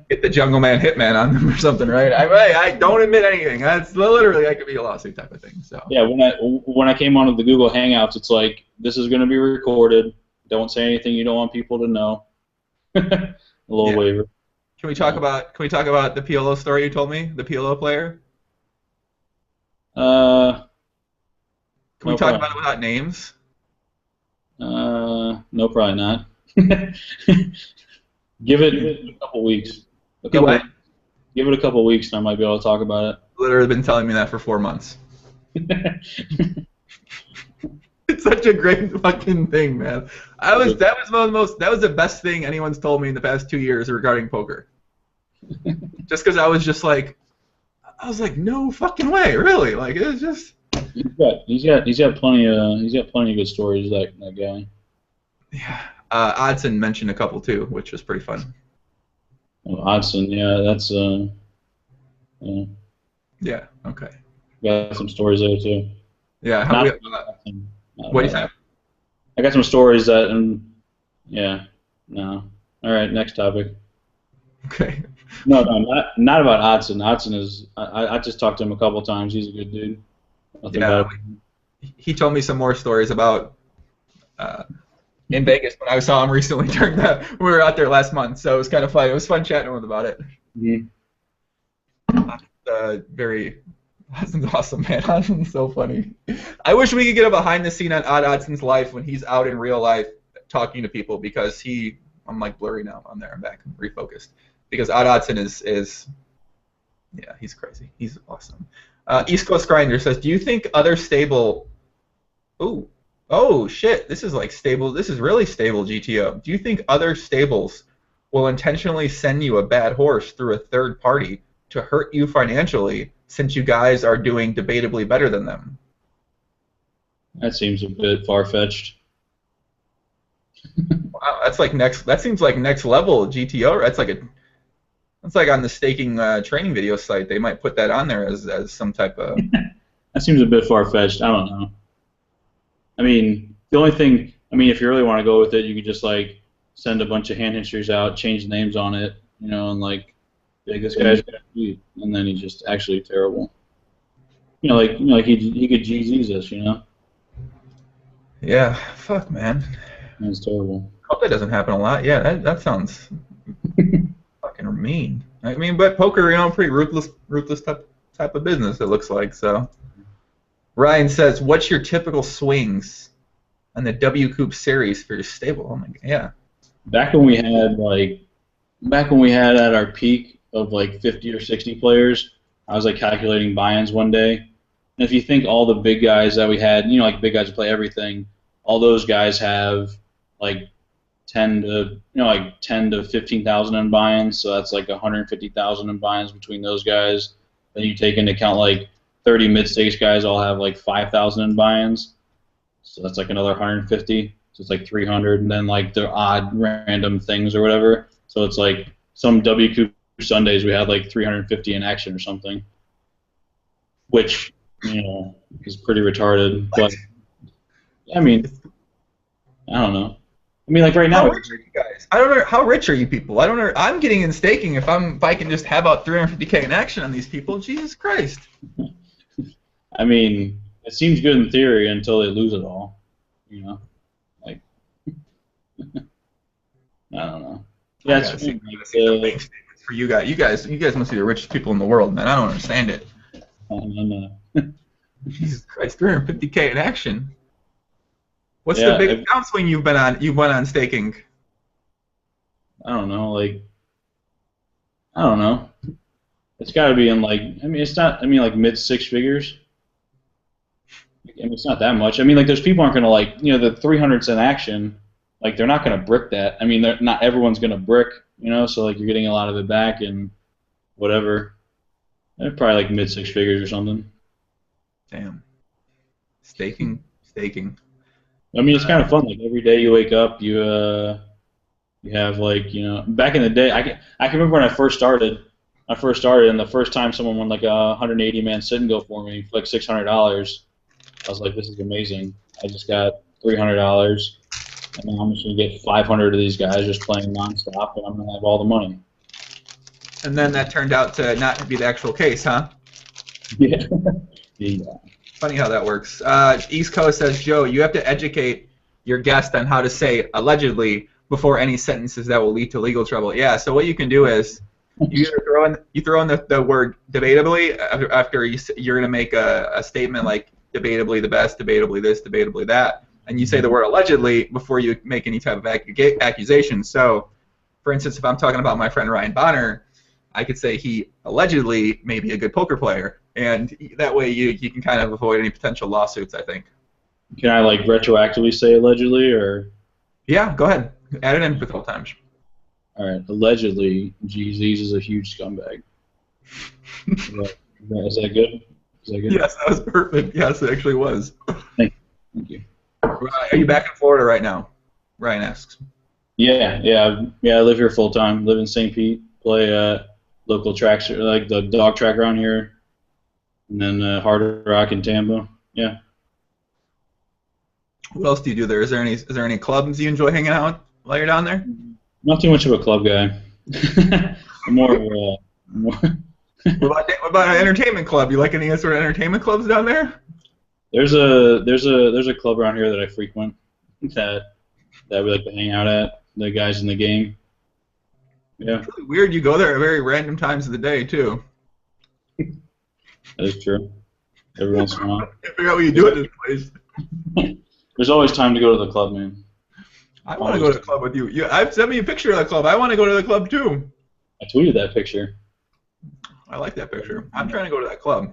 Get the Jungle Man Hitman on them or something, right? I don't admit anything. That's literally, that could be a lawsuit type of thing. So yeah, when I came onto the Google Hangouts, it's like, this is going to be recorded. Don't say anything you don't want people to know. A little waiver. Can we talk about the PLO story you told me? The PLO player? Can we talk about it without names? No, probably not. Give it a couple weeks. Give it a couple weeks, and I might be able to talk about it. Literally been telling me that for 4 months. It's such a great fucking thing, man. That was the best thing anyone's told me in the past 2 years regarding poker. Just because I was like, no fucking way, really. Like, it was just. He's got plenty of good stories, that guy. Yeah. Odson mentioned a couple too, which was pretty fun. Oh, Odson, yeah, that's yeah. Yeah. Okay. Got some stories there too. Yeah. What do you say? I got some stories that, yeah. No. All right. Next topic. Okay. No, not about Odson. Odson is. I just talked to him a couple times. He's a good dude. He told me some more stories about in Vegas when I saw him recently we were out there last month. So it was kind of fun. It was fun chatting with him about it. Mm-hmm. Odson's awesome, man. Odson's so funny. I wish we could get a behind the scene on Odson's life when he's out in real life talking to people, because I'm like blurry now. I'm there. I'm back. I'm refocused. Because Odson is yeah, he's crazy. He's awesome. East Coast Grinder says, do you think other stable... Oh, shit. This is like stable. This is really stable, GTO. Do you think other stables will intentionally send you a bad horse through a third party to hurt you financially, since you guys are doing debatably better than them? That seems a bit far-fetched. Wow, that seems like next level GTO. That's like on the staking training video site. They might put that on there as some type of... That seems a bit far-fetched. I don't know. I mean, the only thing... I mean, if you really want to go with it, you could just, like, send a bunch of hand histories out, change the names on it, and, like, this guy's gonna beat, and then he's just actually terrible. He could GZ's us, Yeah, fuck, man. That's terrible. Hope that doesn't happen a lot. Yeah, that sounds fucking mean. I mean, but poker, pretty ruthless type of business, it looks like. So, Ryan says, "What's your typical swings on the W Coop series for your stable?" Oh my god, yeah. Back when we had at our peak of like 50 or 60 players, I was like calculating buy-ins one day. And if you think all the big guys that we had, like big guys who play everything, all those guys have like 10 to 15,000 in buy-ins, so that's like 150,000 in buy-ins between those guys. Then you take into account like 30 mid-stakes guys all have like 5,000 in buy-ins, so that's like another 150. So it's like 300, and then like the odd random things or whatever. So it's like some WQ Sundays we had like 350 in action or something, which is pretty retarded. But I mean, I don't know. I mean, like right How now, rich are you guys? I don't know. How rich are you people? I don't know. I'm getting in staking if I can just have out 350K in action on these people. Jesus Christ. I mean, it seems good in theory until they lose it all. You know, like I don't know. I Yeah, it's gotta see, funny. I gotta Like, see the bank statements for you guys. You guys must be the richest people in the world, man. I don't understand it. Jesus Christ, 350K in action. What's the yeah, biggest account swing you've been on? You went on staking. I don't know. Like, I don't know. It's got to be in like. I mean, it's not. I mean, like mid six figures. I mean, it's not that much. I mean, like, those people aren't gonna like. The 300s in action. Like, they're not gonna brick that. I mean, not everyone's gonna brick. So like you're getting a lot of it back and whatever. Probably like mid six figures or something. Damn. Staking. I mean, it's kind of fun. Like every day you wake up, you have like back in the day. I can remember when I first started. And the first time someone won like a 180-man sit and go for me for like $600, I was like, this is amazing. I just got $300, and now I'm just gonna get 500 of these guys just playing nonstop, and I'm gonna have all the money. And then that turned out to not be the actual case, huh? Yeah. Yeah. Funny how that works. East Coast says, Joe, you have to educate your guest on how to say allegedly before any sentences that will lead to legal trouble. Yeah, so what you can do is you either throw in the word debatably after you're going to make a statement like debatably the best, debatably this, debatably that, and you say the word allegedly before you make any type of accusation. So, for instance, if I'm talking about my friend Ryan Bonner, I could say he allegedly may be a good poker player, and that way you can kind of avoid any potential lawsuits, I think. Can I like retroactively say allegedly, or? Yeah, go ahead. Add it in a couple times. All right, allegedly, Jeezy's is a huge scumbag. Is that good? Is that good? Yes, that was perfect. Yes, it actually was. Thank you. Are you back in Florida right now? Ryan asks. Yeah. I live here full time. Live in St. Pete. Play local tracks, like the dog track around here, and then Hard Rock in Tampa. Yeah. What else do you do there? Is there any clubs you enjoy hanging out with while you're down there? Not too much of a club guy. I'm more of a What about an entertainment club? You like any sort of entertainment clubs down there? There's a club around here that I frequent that we like to hang out at. The guys in the game. Yeah. It's really weird. You go there at very random times of the day too. That is true. Every once in a while. I figure out what you do at this place. There's always time to go to the club, man. I want to go to the club with you. I've sent me a picture of the club. I want to go to the club too. I tweeted that picture. I like that picture. I'm trying to go to that club.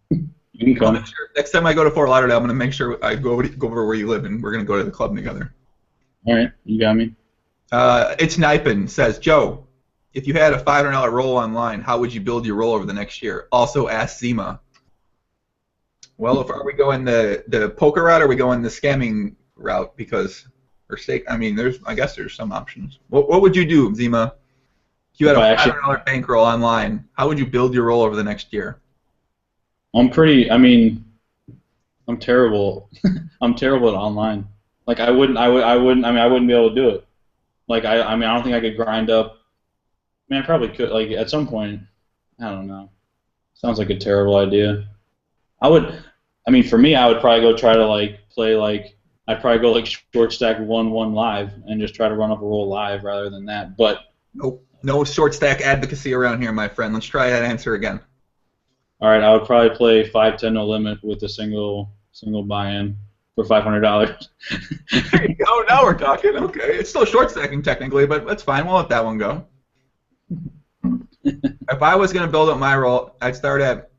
You can come. Next time I go to Fort Lauderdale, I'm going to make sure I go over where you live, and we're going to go to the club together. All right, you got me. It's Nipin says, Joe, if you had a $500 roll online, how would you build your roll over the next year? Also ask Zima. Well, are we going the poker route, or are we going the scamming route? Because I guess there's some options. What would you do, Zima? If you had a $500 bankroll online, how would you build your roll over the next year? I'm terrible. I'm terrible at online. Like I wouldn't be able to do it. Like I don't think I could grind up. I mean, I probably could. Like at some point, I don't know. Sounds like a terrible idea. For me, I would probably go try to I'd probably go like short stack 1-1 live and just try to run up a roll live rather than that. But nope, no short stack advocacy around here, my friend. Let's try that answer again. All right, I would probably play 5-10 no limit with a single buy-in for $500. There you go. Now we're talking. Okay, it's still short stacking technically, but that's fine. We'll let that one go. If I was going to build up my roll, I'd start at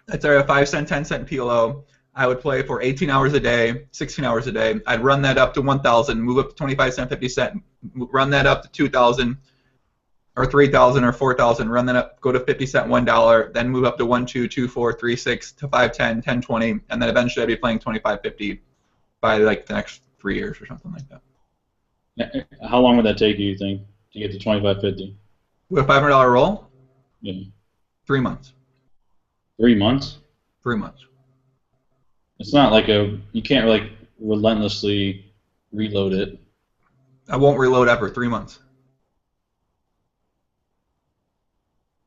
5 cent, 10 cent PLO. I would play for 18 hours a day, 16 hours a day. I'd run that up to 1,000, move up to 25 cent, 50 cent, run that up to 2,000 or 3,000 or 4,000, run that up, go to 50 cent, $1, then move up to 1, 2, 2, 4, 3, 6 to 5, 10, 10, 20, and then eventually I'd be playing 25, 50 by like the next 3 years or something like that. How long would that take you think to get to 25, 50? With a $500 roll? Yeah. 3 months. 3 months? 3 months. It's not like you can't like relentlessly reload it. I won't reload ever. 3 months.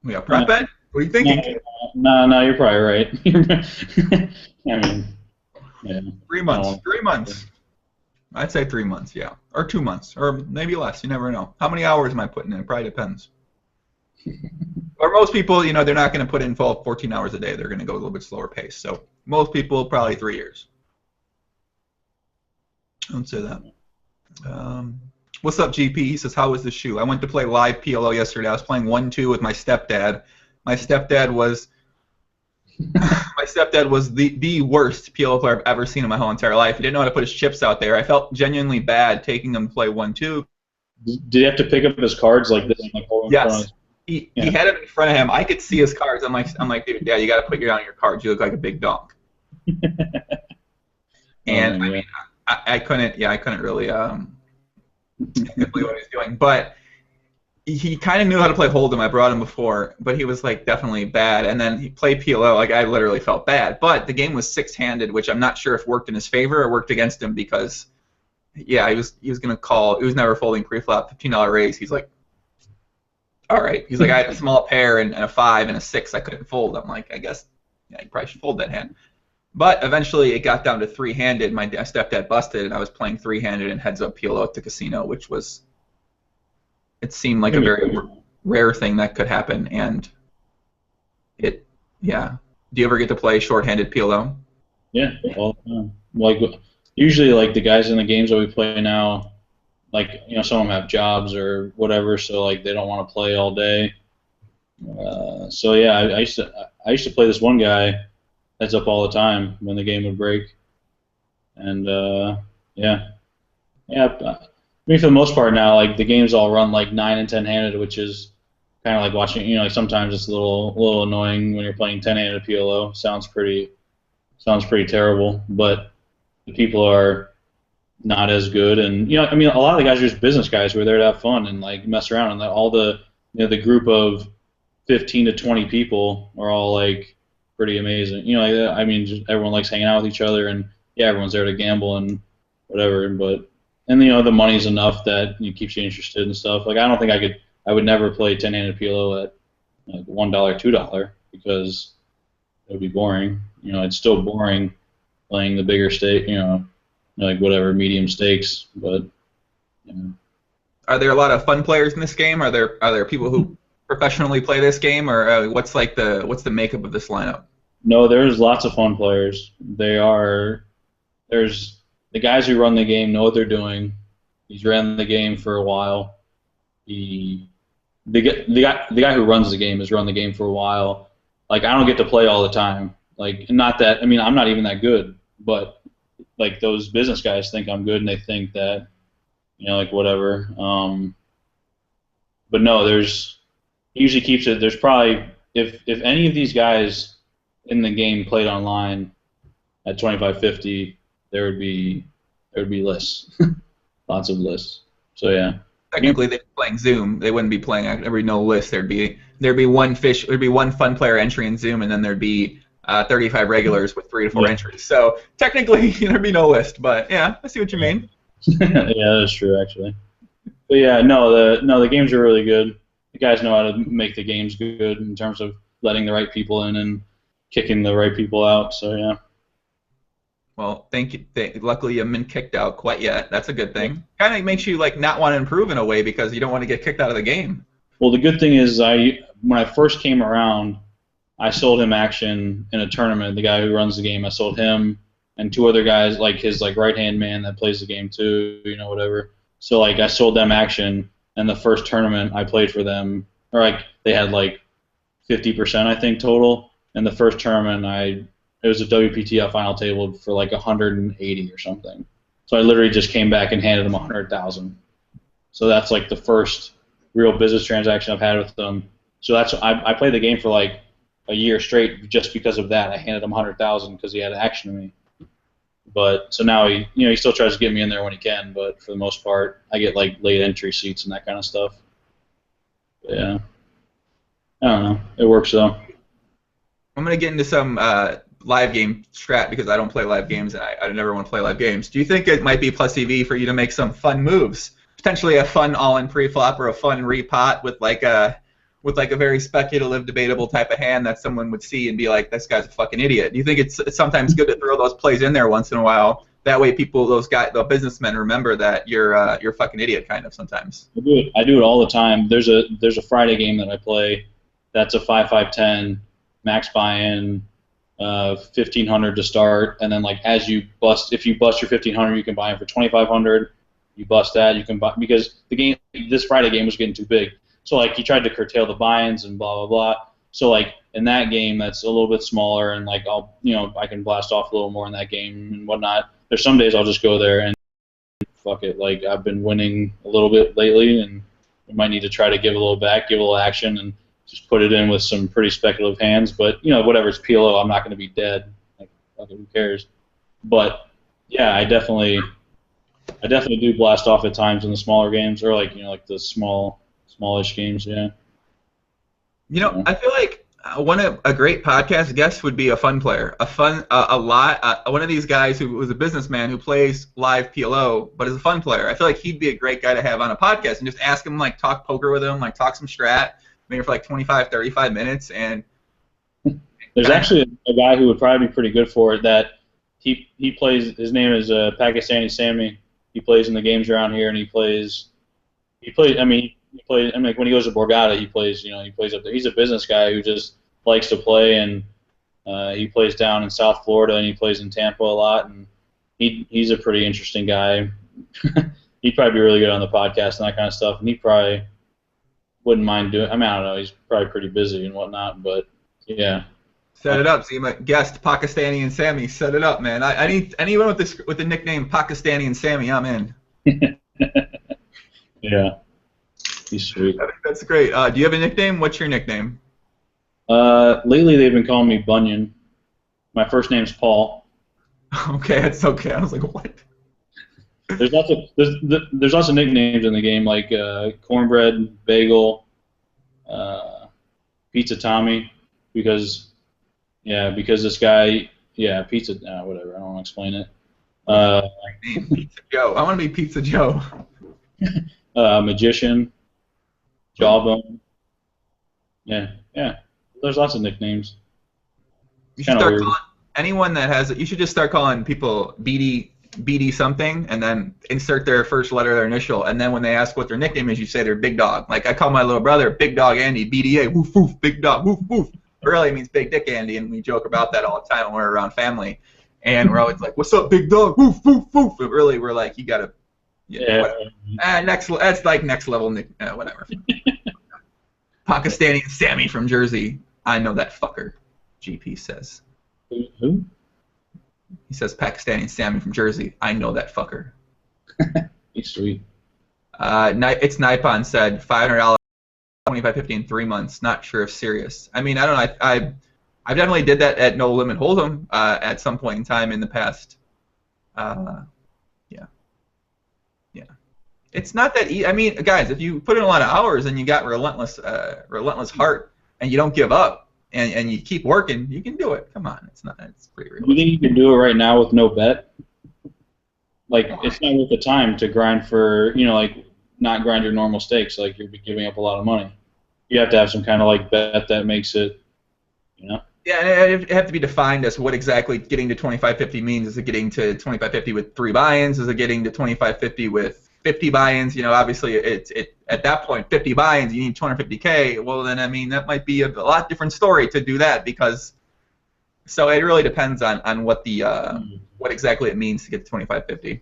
Yeah, prep ed? What are you thinking? No, you're probably right. I mean, yeah. 3 months. 3 months. I'd say 3 months, yeah. Or 2 months. Or maybe less. You never know. How many hours am I putting in? It probably depends. Or most people, you know, they're not going to put in 12, 14 hours a day. They're going to go a little bit slower pace. So most people, probably 3 years. I would say that. What's up, GP? He says, how was the shoe? I went to play live PLO yesterday. I was playing 1-2 with my stepdad. My stepdad was the worst PLO player I've ever seen in my whole entire life. He didn't know how to put his chips out there. I felt genuinely bad taking him to play 1-2. Did he have to pick up his cards like this? Like, yes. He had him in front of him. I could see his cards. I'm like, dude, Dad, you got to put down your cards. You look like a big donk. And I mean, I couldn't really believe what he was doing. But he kind of knew how to play Hold'em. I brought him before, but he was like definitely bad. And then he played PLO. Like I literally felt bad. But the game was six-handed, which I'm not sure if worked in his favor or worked against him because, yeah, he was gonna call. He was never folding pre-flop, $15 raise. He's like, all right. He's like, I had a small pair and a 5 and a 6. I couldn't fold. I'm like, I guess, yeah, you probably should fold that hand. But eventually it got down to three-handed. My stepdad busted, and I was playing three-handed and heads-up PLO at the casino, which was, it seemed like a very rare thing that could happen. And it, yeah. Do you ever get to play short-handed PLO? Yeah, all the time. Like, usually, like, the guys in the games that we play now, like, you know, some of them have jobs or whatever, so, like, they don't want to play all day. So, yeah, I used to play this one guy heads up all the time when the game would break. And, yeah. I mean, for the most part now, like, the games all run, like, 9 and 10-handed, which is kind of like watching, you know, like, sometimes it's a little annoying when you're playing 10-handed PLO. Sounds pretty terrible, but the people are not as good. And, you know, I mean, a lot of the guys are just business guys who are there to have fun and, like, mess around. And all the, you know, the group of 15 to 20 people are all, like, pretty amazing. You know, like, I mean, just everyone likes hanging out with each other, and yeah, everyone's there to gamble and whatever. But and you know, the money's enough that it keeps you interested and stuff. Like, I don't think I would never play 10-handed PLO at like $1, $2 because it would be boring. You know, it's still boring playing the bigger stake. You know, like whatever medium stakes. But you know. Are there a lot of fun players in this game? Are there people who professionally play this game, or what's the makeup of this lineup? No, there's lots of fun players. There's the guys who run the game know what they're doing. He's ran the game for a while. The guy who runs the game has run the game for a while. Like, I don't get to play all the time. Like, not that, I mean, I'm not even that good, but like those business guys think I'm good and they think that, you know, like whatever. But no, he usually keeps it. There's probably, if any of these guys in the game played online at 25.50, there would be lists, lots of lists. So yeah. Technically, they'd be playing Zoom. They wouldn't be playing every no list. There'd be one fun player entry in Zoom, and then there'd be 35 regulars with 3 to 4 entries. So technically, there'd be no list. But yeah, I see what you mean. Yeah, that's true actually. But yeah, the games are really good. The guys know how to make the games good in terms of letting the right people in and kicking the right people out. So yeah. Well, thank you. Luckily, you haven't been kicked out quite yet. That's a good thing. Kind of makes you like not want to improve in a way because you don't want to get kicked out of the game. Well, the good thing is when I first came around, I sold him action in a tournament. The guy who runs the game, I sold him and 2 other guys, like his like right-hand man that plays the game too, you know, whatever. So like I sold them action, and the first tournament I played for them, or like they had like 50% I think total. And the first tournament it was a WPTF final table for like 180 or something. So I literally just came back and handed them 100,000. So that's like the first real business transaction I've had with them. So I played the game for like a year straight just because of that. I handed him 100,000 because he had action to me. But so now he still tries to get me in there when he can, but for the most part I get like late entry seats and that kind of stuff. But yeah, I don't know. It works though. I'm gonna get into some live game strat because I don't play live games and I never want to play live games. Do you think it might be plus EV for you to make some fun moves potentially a fun all-in pre-flop or a fun repot with like a very speculative, debatable type of hand that someone would see and be like, "This guy's a fucking idiot." Do you think it's sometimes good to throw those plays in there once in a while? That way, people, those guys, the businessmen, remember that you're a fucking idiot, kind of sometimes. I do it all the time. There's a Friday game that I play. That's a 5-5-10 max buy-in, 1,500 to start, and then like if you bust your 1,500, you can buy in for 2,500. You bust that, you can buy, because this Friday game was getting too big. So like he tried to curtail the buy-ins and blah blah blah. So like in that game, that's a little bit smaller, and like I can blast off a little more in that game and whatnot. There's some days I'll just go there and fuck it. Like I've been winning a little bit lately, and we might need to try to give a little back, give a little action, and just put it in with some pretty speculative hands. But whatever, it's PLO. I'm not going to be dead. Like fuck it, who cares? But yeah, I definitely do blast off at times in the smaller games, or like like the smallish games. Yeah. I feel like a great podcast guest would be a fun player, one of these guys who was a businessman who plays live PLO but is a fun player. I feel like he'd be a great guy to have on a podcast and just ask him, like, talk poker with him, like talk some strat, maybe for like 25, 35 minutes. And there's actually a guy who would probably be pretty good for it. That he plays. His name is Pakistani Sammy. He plays in the games around here, and he plays. I mean, like when he goes to Borgata, he plays up there. He's a business guy who just likes to play, and he plays down in South Florida, and he plays in Tampa a lot, and he's a pretty interesting guy. He'd probably be really good on the podcast and that kind of stuff, and he probably wouldn't mind doing. I mean, I don't know. He's probably pretty busy and whatnot, but yeah. Set it up, Zima. Guest Pakistani and Sammy. Set it up, man. I need anyone with the nickname Pakistani and Sammy. I'm in. Yeah. He's sweet. I think that's great. Do you have a nickname? What's your nickname? Lately they've been calling me Bunyan. My first name's Paul. Okay, that's okay. I was like, what? There's lots of nicknames in the game, like Cornbread, Bagel, Pizza Tommy, because this guy, Pizza, whatever. I don't want to explain it. Pizza Joe. I want to be Pizza Joe. Magician. Jawbone. Yeah. There's lots of nicknames. You should start calling anyone that has it. You should just start calling people BD something, and then insert their first letter of their initial, and then when they ask what their nickname is, you say they're Big Dog. Like I call my little brother Big Dog Andy, BDA, woof woof, Big Dog, woof woof. Really means Big Dick Andy, and we joke about that all the time when we're around family, and we're always like, "What's up, Big Dog? Woof woof woof." But really, we're like, "You gotta." That's like next level, whatever. Pakistani Sammy from Jersey. I know that fucker. GP says. Who? He says Pakistani Sammy from Jersey. I know that fucker. He's sweet. It's Nipon said $500, 25.50 in 3 months. Not sure if serious. I mean, I don't know. I definitely did that at No Limit Hold'em at some point in time in the past. Yeah. It's not that easy. I mean, guys, if you put in a lot of hours and you got relentless heart and you don't give up and you keep working, you can do it. Come on, it's pretty real. You think you can do it right now with no bet? Like, it's not worth the time to grind for, like, not grind your normal stakes. Like, you're giving up a lot of money. You have to have some kind of, like, bet that makes it, Yeah, and it have to be defined as what exactly getting to 25.50 means. Is it getting to 25.50 with 3 buy-ins? Is it getting to 25.50 with 50 buy-ins? Obviously, at that point, 50 buy-ins, you need 250K. Well, then, I mean, that might be a lot different story to do that so it really depends on what what exactly it means to get to 25.50.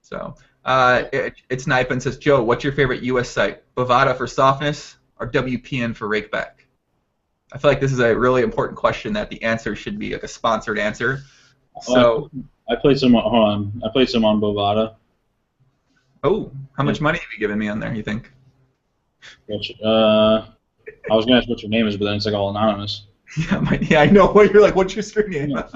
So, it's Nipon says, Joe, what's your favorite U.S. site? Bovada for softness or WPN for rakeback? I feel like this is a really important question that the answer should be like a sponsored answer. So I played some. Hold on, I played some on Bovada. Oh, how much money have you given me on there? You think? I was gonna ask what your name is, but then it's like all anonymous. Yeah, I know. You're like, what's your screen name? No,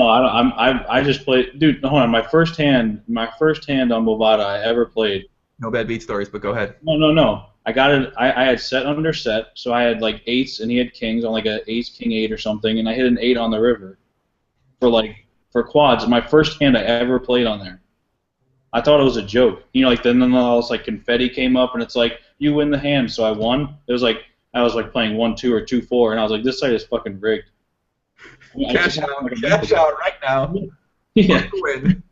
I just played. Dude, hold on. My first hand on Bovada I ever played. No bad beat stories, but go ahead. No. I got it. I had set under set, so I had like 8s and he had kings on like a ace king 8 or something, and I hit an 8 on the river for like for quads. My first hand I ever played on there. I thought it was a joke. You know, like then all this like confetti came up, and it's like you win the hand, so I won. It was like I was like playing 1-2 or 2-4, and I was like, this site is fucking rigged. I mean, Cash out right now. Yeah. Win.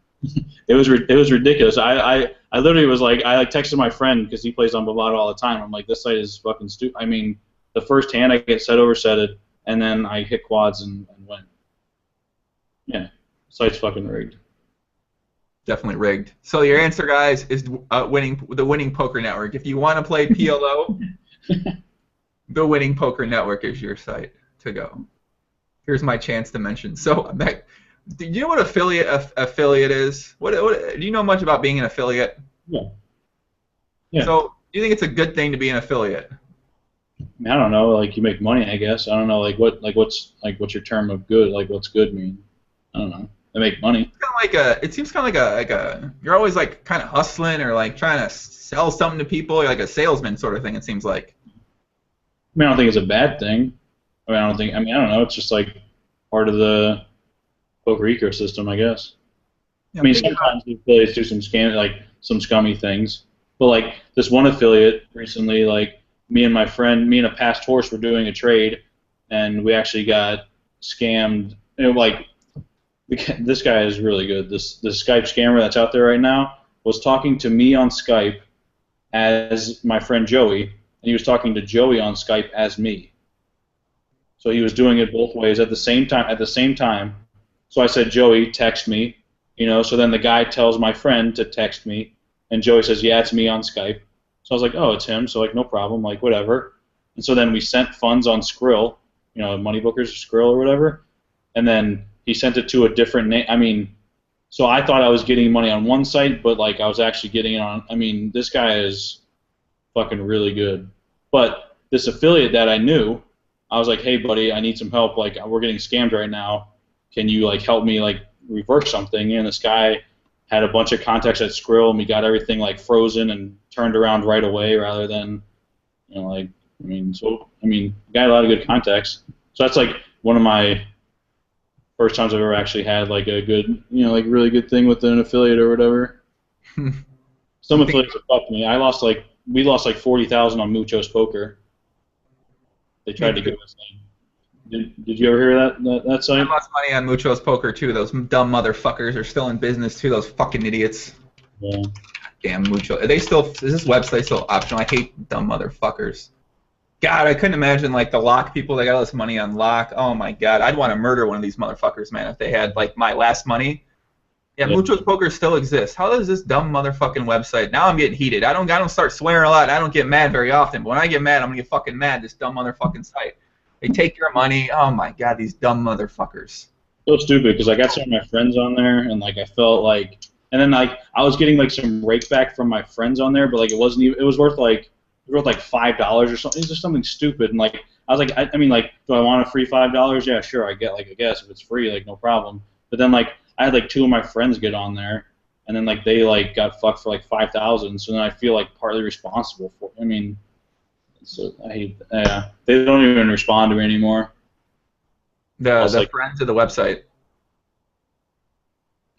It was ridiculous. I literally was like I like texted my friend because he plays on Bovado all the time. I'm like, this site is fucking stupid. I mean, the first hand I get set over setted, and then I hit quads and win. Yeah, the site's fucking rigged. Definitely rigged. So your answer, guys, is the Winning Poker Network. If you want to play PLO, the Winning Poker Network is your site to go. Here's my chance to mention. So, do you know what affiliate is? What do you know much about being an affiliate? Yeah. Yeah. So, do you think it's a good thing to be an affiliate? I don't know. Like you make money, I guess. I don't know. What's your term of good? Like what's good mean? I don't know. They make money. It seems kind of like a you're always like kind of hustling or like trying to sell something to people. You're like a salesman sort of thing. It seems like. I mean, I don't think it's a bad thing. I don't know. It's just like part of the poker ecosystem, I guess. Yeah, I mean, sometimes the affiliates do some some scummy things. But like this one affiliate recently, like me and a past horse were doing a trade, and we actually got scammed. You know, like this guy is really good. This Skype scammer that's out there right now was talking to me on Skype as my friend Joey, and he was talking to Joey on Skype as me. So he was doing it both ways at the same time. So I said, Joey, text me. You know, so then the guy tells my friend to text me, and Joey says, yeah, it's me on Skype. So I was like, oh, it's him. So like, no problem, like whatever. And so then we sent funds on Skrill, you know, Moneybookers or Skrill or whatever, and then he sent it to a different name. I mean, so I thought I was getting money on one site, but like I was actually getting it on. I mean, this guy is fucking really good. But this affiliate that I knew, I was like, hey buddy, I need some help. Like we're getting scammed right now. Can you like help me like reverse something? And this guy had a bunch of contacts at Skrill, and we got everything like frozen and turned around right away, rather than, you know, like the guy had a lot of good contacts. So that's like one of my first times I've ever actually had like a good, you know, like really good thing with an affiliate or whatever. Some affiliates have fucked me. We lost like 40,000 on Muchos Poker. They tried to give us. Did you ever hear that site? I lost money on Muchos Poker too. Those dumb motherfuckers are still in business too. Those fucking idiots. Yeah. Damn Mucho. Is this website still optional? I hate dumb motherfuckers. God, I couldn't imagine like the lock people that got all this money on lock. Oh my God, I'd want to murder one of these motherfuckers, man, if they had like my last money. Yeah, Muchos Poker still exists. How does this dumb motherfucking website? Now I'm getting heated. I don't start swearing a lot. I don't get mad very often. But when I get mad, I'm gonna get fucking mad. This dumb motherfucking site. They take your money. Oh my God, these dumb motherfuckers. So stupid because I got some of my friends on there, and like I felt like, and then like I was getting like some rake back from my friends on there, but like it wasn't even. It was worth like $5 or something. It was just something stupid, and like I was like, I mean, like, do I want a free $5? Yeah, sure, I guess if it's free, like no problem. But then like I had like two of my friends get on there, and then like they like got fucked for like 5,000. So then I feel like partly responsible for. I mean. So I hate. They don't even respond to me anymore. The friends of the website.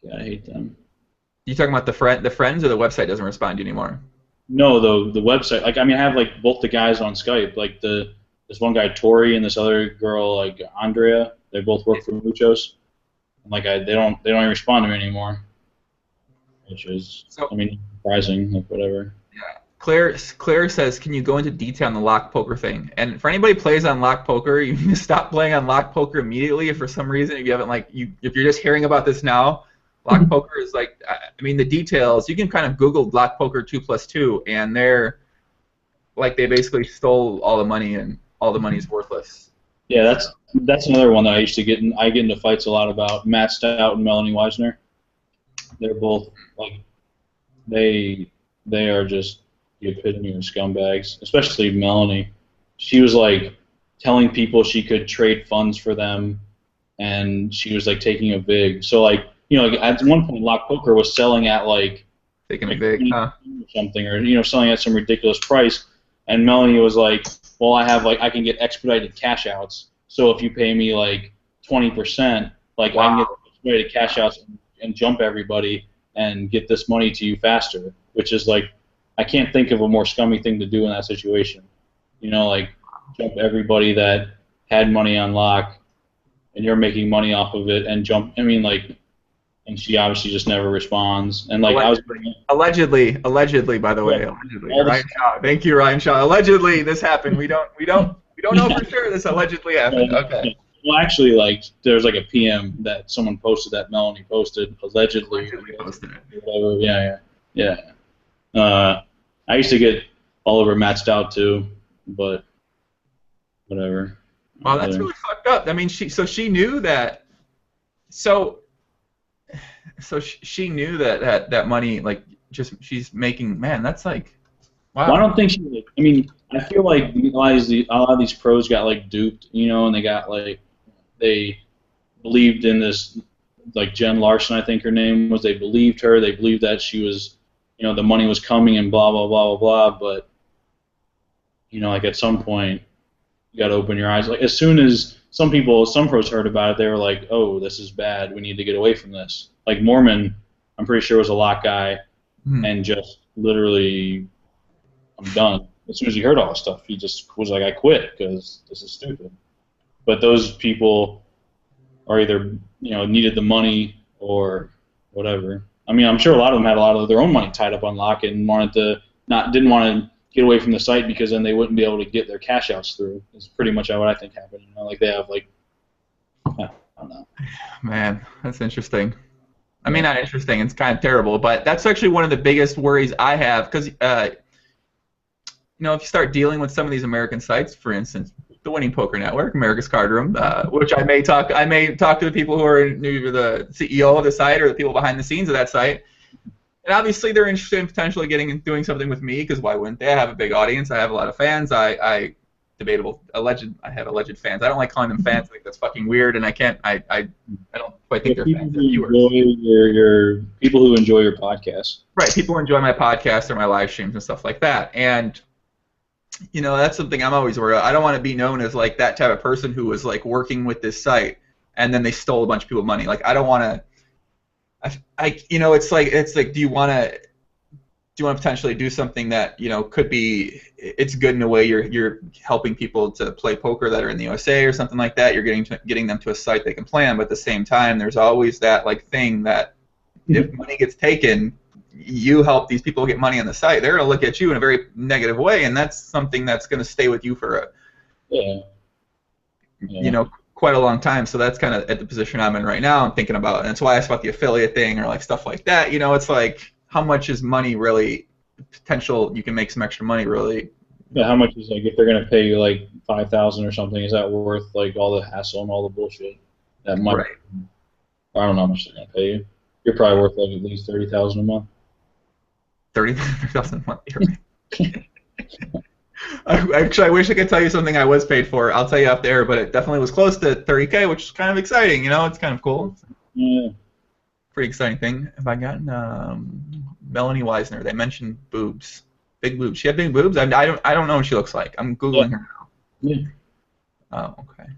Yeah, I hate them. You talking about the friends, or the website doesn't respond to you anymore? No, the website. Like I mean, I have like both the guys on Skype. Like this one guy Tori and this other girl like Andrea. They both work for Muchos. And like they don't even respond to me anymore. Which is surprising. Like whatever. Yeah. Claire says, can you go into detail on the lock poker thing? And for anybody who plays on lock poker, you need to stop playing on lock poker immediately if for some reason if you haven't if you're just hearing about this now. Lock poker is like, I mean, the details, you can kind of Google lock poker 2+2, and they're like they basically stole all the money, and all the money's worthless. Yeah, that's another one that I used to get into fights a lot about. Matt Stout and Melanie Weisner. They're both like they are just the epitome of scumbags, especially Melanie. She was like telling people she could trade funds for them, and she was like taking a vig. So like, you know, like, at one point, Lock Poker was selling at like taking a vig, or something, or you know, selling at some ridiculous price. And Melanie was like, well, I can get expedited cash outs. So if you pay me like 20%, like I can get ready to cash out and jump everybody and get this money to you faster, which is like, I can't think of a more scummy thing to do in that situation. You know, like jump everybody that had money on lock, and you're making money off of it, and jump. I mean, like, and she obviously just never responds. And like, allegedly, by the way, allegedly. Ryan Shaw. Thank you, Ryan Shaw. Allegedly, this happened. We don't know for sure. This allegedly happened. Okay. Well, actually, like, there's like a PM that someone posted that Melanie posted, allegedly posted it. Whatever. Yeah. I used to get all over Matt Stout too, but whatever. Well, that's really fucked up. I mean, she knew that. So she knew that money, like, just she's making. Man, that's like, wow. Well, I don't think she. I mean, I feel like a lot of these pros got like duped, you know, and they got like they believed in this, like Jen Larson, I think her name was. They believed her. They believed that she was, you know, the money was coming and blah blah blah blah blah. But you know, like at some point, you got to open your eyes. Like as soon as some pros heard about it, they were like, "Oh, this is bad. We need to get away from this." Like Mormon, I'm pretty sure was a lock guy, and just literally, I'm done. As soon as he heard all this stuff, he just was like, "I quit because this is stupid." But those people are either, you know, needed the money or whatever. I mean, I'm sure a lot of them had a lot of their own money tied up on lock and didn't want to get away from the site because then they wouldn't be able to get their cash outs through. Is pretty much what I think happened. You know, like they have like, I don't know. Man, that's interesting. I mean, not interesting. It's kind of terrible, but that's actually one of the biggest worries I have because, you know, if you start dealing with some of these American sites, for instance, the Winning Poker Network, America's Card Room, which I may talk to the people who are either the CEO of the site or the people behind the scenes of that site. And obviously, they're interested in potentially doing something with me because why wouldn't they? I have a big audience. I have a lot of fans. I have alleged fans. I don't like calling them fans. I think that's fucking weird, and I don't quite think they're fans. They're viewers. Your people who enjoy your podcast. Right, people who enjoy my podcast or my live streams and stuff like that. And you know, that's something I'm always worried about. I don't want to be known as like that type of person who was like working with this site and then they stole a bunch of people's money. Like I don't want to. You know, it's like do you want to potentially do something that, you know, could be, it's good in a way you're helping people to play poker that are in the USA or something like that. You're getting them to a site they can play on, but at the same time, there's always that like thing that if money gets taken, you help these people get money on the site. They're gonna look at you in a very negative way, and that's something that's gonna stay with you for you know, quite a long time. So that's kind of at the position I'm in right now. I'm thinking about, and that's why I asked about the affiliate thing or like stuff like that. You know, it's like, how much is money really potential? You can make some extra money really. Yeah, how much is, like, if they're gonna pay you like $5,000 or something? Is that worth like all the hassle and all the bullshit? That money. Right. I don't know how much they're gonna pay you. You're probably worth like at least $30,000 a month. 30,000 a month. Actually, I wish I could tell you something I was paid for. I'll tell you off the air, but it definitely was close to 30K, which is kind of exciting. You know, it's kind of cool. Yeah. Pretty exciting thing. Have I gotten Melanie Weisner? They mentioned boobs, big boobs. She had big boobs. I don't know what she looks like. I'm googling her now. Yeah. Oh, okay.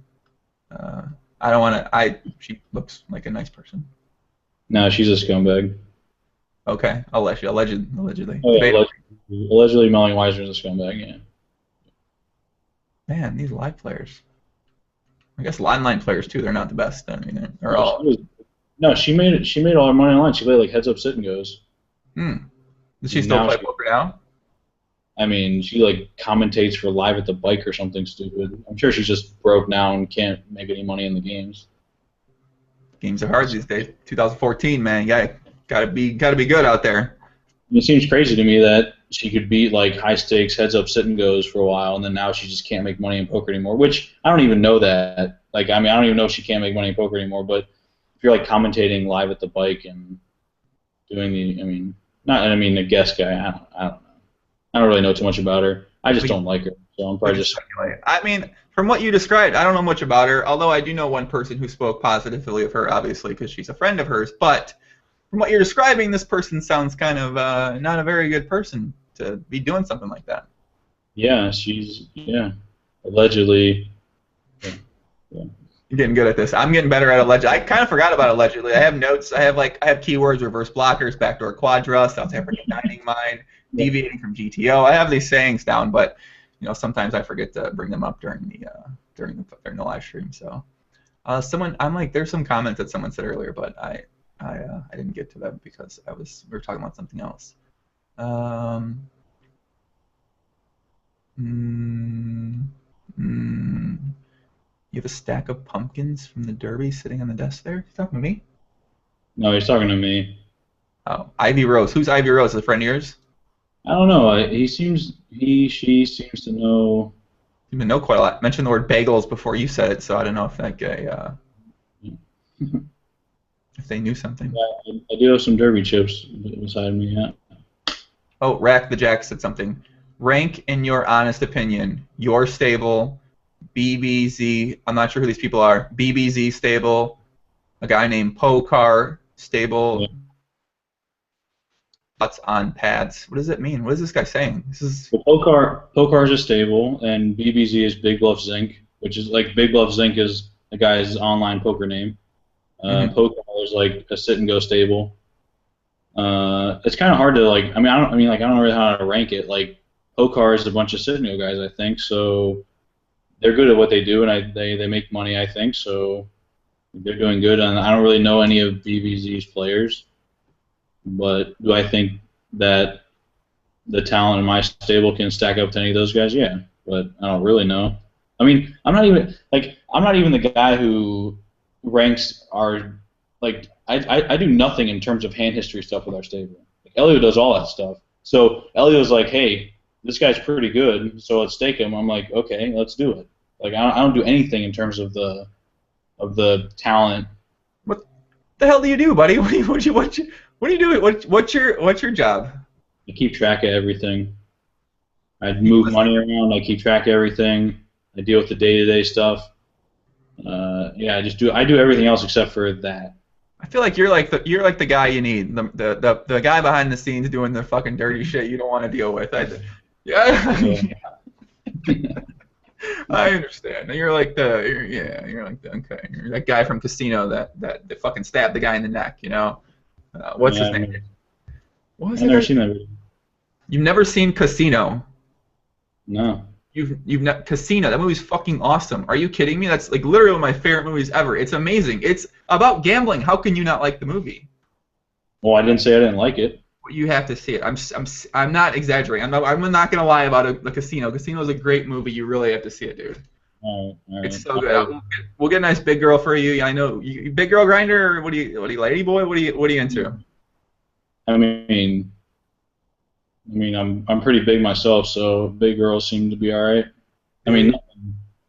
I don't want to. She looks like a nice person. No, she's a scumbag. Okay, allegedly. Oh, yeah, allegedly, Melanie Weisner is a scumbag. Yeah. Man, these live players. I guess online players too. They're not the best. I mean, they're all. No, she made all her money online. She played like heads up, sit and goes. Does she still play poker now? I mean, she like commentates for Live at the Bike or something stupid. I'm sure she's just broke now and can't make any money in the games. Games are hard these days. 2014, man. Gotta be good out there. It seems crazy to me that she could beat like high stakes heads up sit and goes for a while, and then now she just can't make money in poker anymore. Which I don't even know that. Like, I mean, I don't even know if she can't make money in poker anymore. But if you're like commentating Live at the Bike and doing the guest guy, I don't know. I don't really know too much about her. I just don't like her, so I'm probably just. I mean, from what you described, I don't know much about her. Although I do know one person who spoke positively of her, obviously, because she's a friend of hers. But from what you're describing, this person sounds kind of not a very good person to be doing something like that. Yeah, she's allegedly. Yeah. You're getting good at this. I'm getting better at allegedly. I kind of forgot about allegedly. I have notes. I have keywords, reverse blockers, backdoor quadra, South African dining mine, deviating from GTO. I have these sayings down, but sometimes I forget to bring them up during the live stream. So there's some comments that someone said earlier, but I didn't get to them because we were talking about something else. You have a stack of pumpkins from the Derby sitting on the desk there? You talking to me? No, he's talking to me. Oh, Ivy Rose. Who's Ivy Rose? Is a friend of yours? I don't know. She seems to know. You know quite a lot. I mentioned the word bagels before you said it, so I don't know if that guy, if they knew something. Yeah, I do have some Derby chips beside me, yeah. Oh, Rack the Jack said something. Rank, in your honest opinion, your stable, BBZ, I'm not sure who these people are, BBZ stable, a guy named Pokar stable, Yeah. Thoughts on pads. What does it mean? What is this guy saying? Well, Pokar is a stable, and BBZ is Big Bluff Zinc, which is like Big Bluff Zinc is the guy's online poker name. Pokar is like a sit and go stable. It's kind of hard to I don't really know how to rank it. Like Pokar is a bunch of sit and go guys, I think, so they're good at what they do, and they make money, I think, so they're doing good. And I don't really know any of BBZ's players, but do I think that the talent in my stable can stack up to any of those guys? Yeah, but I don't really know. I mean, I'm not even the guy who ranks our I do nothing in terms of hand history stuff with our stable. Like Elio does all that stuff. So Elio's like, hey, this guy's pretty good, so let's stake him. I'm like, okay, let's do it. Like I don't do anything in terms of the talent. What the hell do you do, buddy? What do you do? What's your job? I keep track of everything. I move money around. I keep track of everything. I deal with the day-to-day stuff. Yeah, I do everything else except for that. I feel like you're like the guy you need, the guy behind the scenes doing the fucking dirty shit you don't want to deal with. Yeah. I understand. You're like okay. You're that guy from Casino that fucking stabbed the guy in the neck. What's his name? I've never seen that video. You've never seen Casino? No. You've not Casino. That movie's fucking awesome. Are you kidding me? That's like literally one of my favorite movies ever. It's amazing. It's about gambling. How can you not like the movie? Well, I didn't say I didn't like it. You have to see it. I'm not exaggerating. I'm not gonna lie about the Casino. Casino's a great movie. You really have to see it, dude. All right. It's so good. We'll get a nice big girl for you. I know you big girl grinder. Or what are you lady boy? What are you into? I mean, I'm pretty big myself, so big girls seem to be all right. I mean,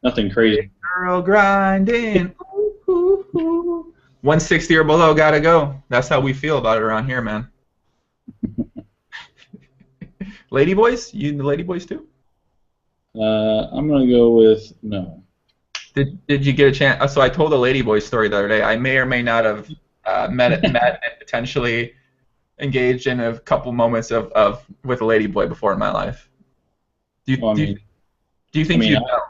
nothing crazy. Big girl grinding. 160 or below, gotta go. That's how we feel about it around here, man. Lady boys? You into lady boys too? I'm gonna go with no. Did you get a chance? So I told a lady boy story the other day. I may or may not have met and potentially engaged in a couple moments with a lady boy before in my life. Do you think you know?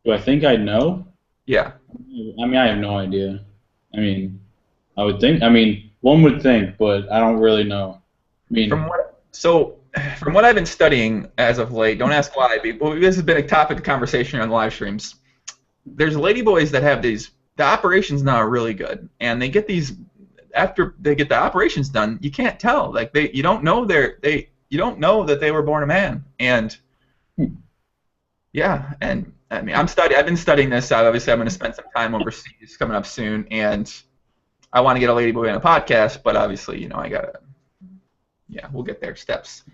Do I think I know? Yeah. I mean, I have no idea. I mean, I would think. I mean, one would think, but I don't really know. I mean, from what I've been studying as of late, don't ask why, but this has been a topic of conversation on live streams. There's ladyboys that have the operations now are really good, and they get these after they get the operations done. You can't tell, like you don't know that they were born a man, and yeah, and I mean I've been studying this. Obviously, I'm going to spend some time overseas coming up soon, and I want to get a ladyboy on a podcast, but obviously, I gotta. Yeah, we'll get there. Steps.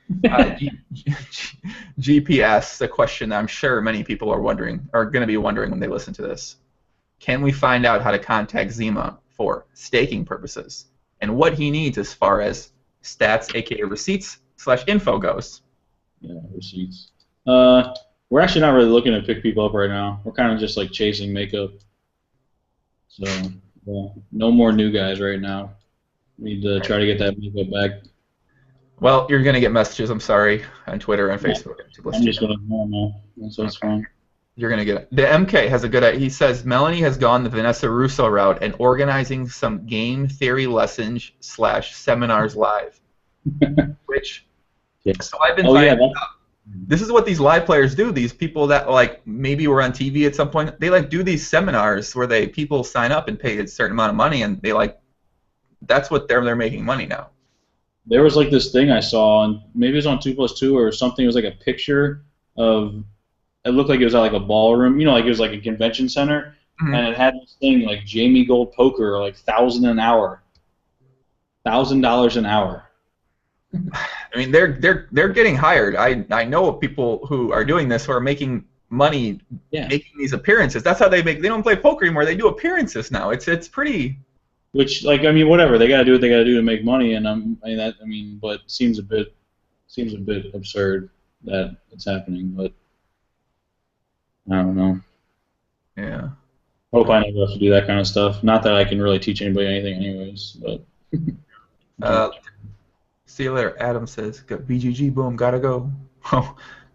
GPS, the question that I'm sure many people are going to be wondering when they listen to this. Can we find out how to contact Zema for staking purposes and what he needs as far as stats, aka receipts/info goes? Yeah, receipts. We're actually not really looking to pick people up right now. We're kind of just like chasing makeup. So, no more new guys right now. We need to try to get that makeup back. Well, you're going to get messages, I'm sorry, on Twitter and Facebook. I'm just going to normal. That's fine. You're gonna get it. The MK has a good. He says Melanie has gone the Vanessa Russo route and organizing some game theory lessons / seminars live. Which, Yes. so I've been Oh yeah. finding out. This is what these live players do. These people that like maybe were on TV at some point, they like do these seminars where people sign up and pay a certain amount of money, and they like that's what they're making money now. There was like this thing I saw, and maybe it was on 2+2 or something. It was like a picture of. It looked like it was at like a ballroom, like it was like a convention center, and it had this thing like Jamie Gold Poker, like $1,000 an hour, $1,000 an hour. I mean, they're getting hired. I know of people who are doing this who are making money making these appearances. That's how they make. They don't play poker anymore. They do appearances now. It's pretty. Which whatever they gotta do what they gotta do to make money, and but it seems a bit absurd that it's happening, but. I don't know. Yeah. Hope I never have to do that kind of stuff. Not that I can really teach anybody anything anyways, but... see you later. Adam says, BGG, boom, gotta go.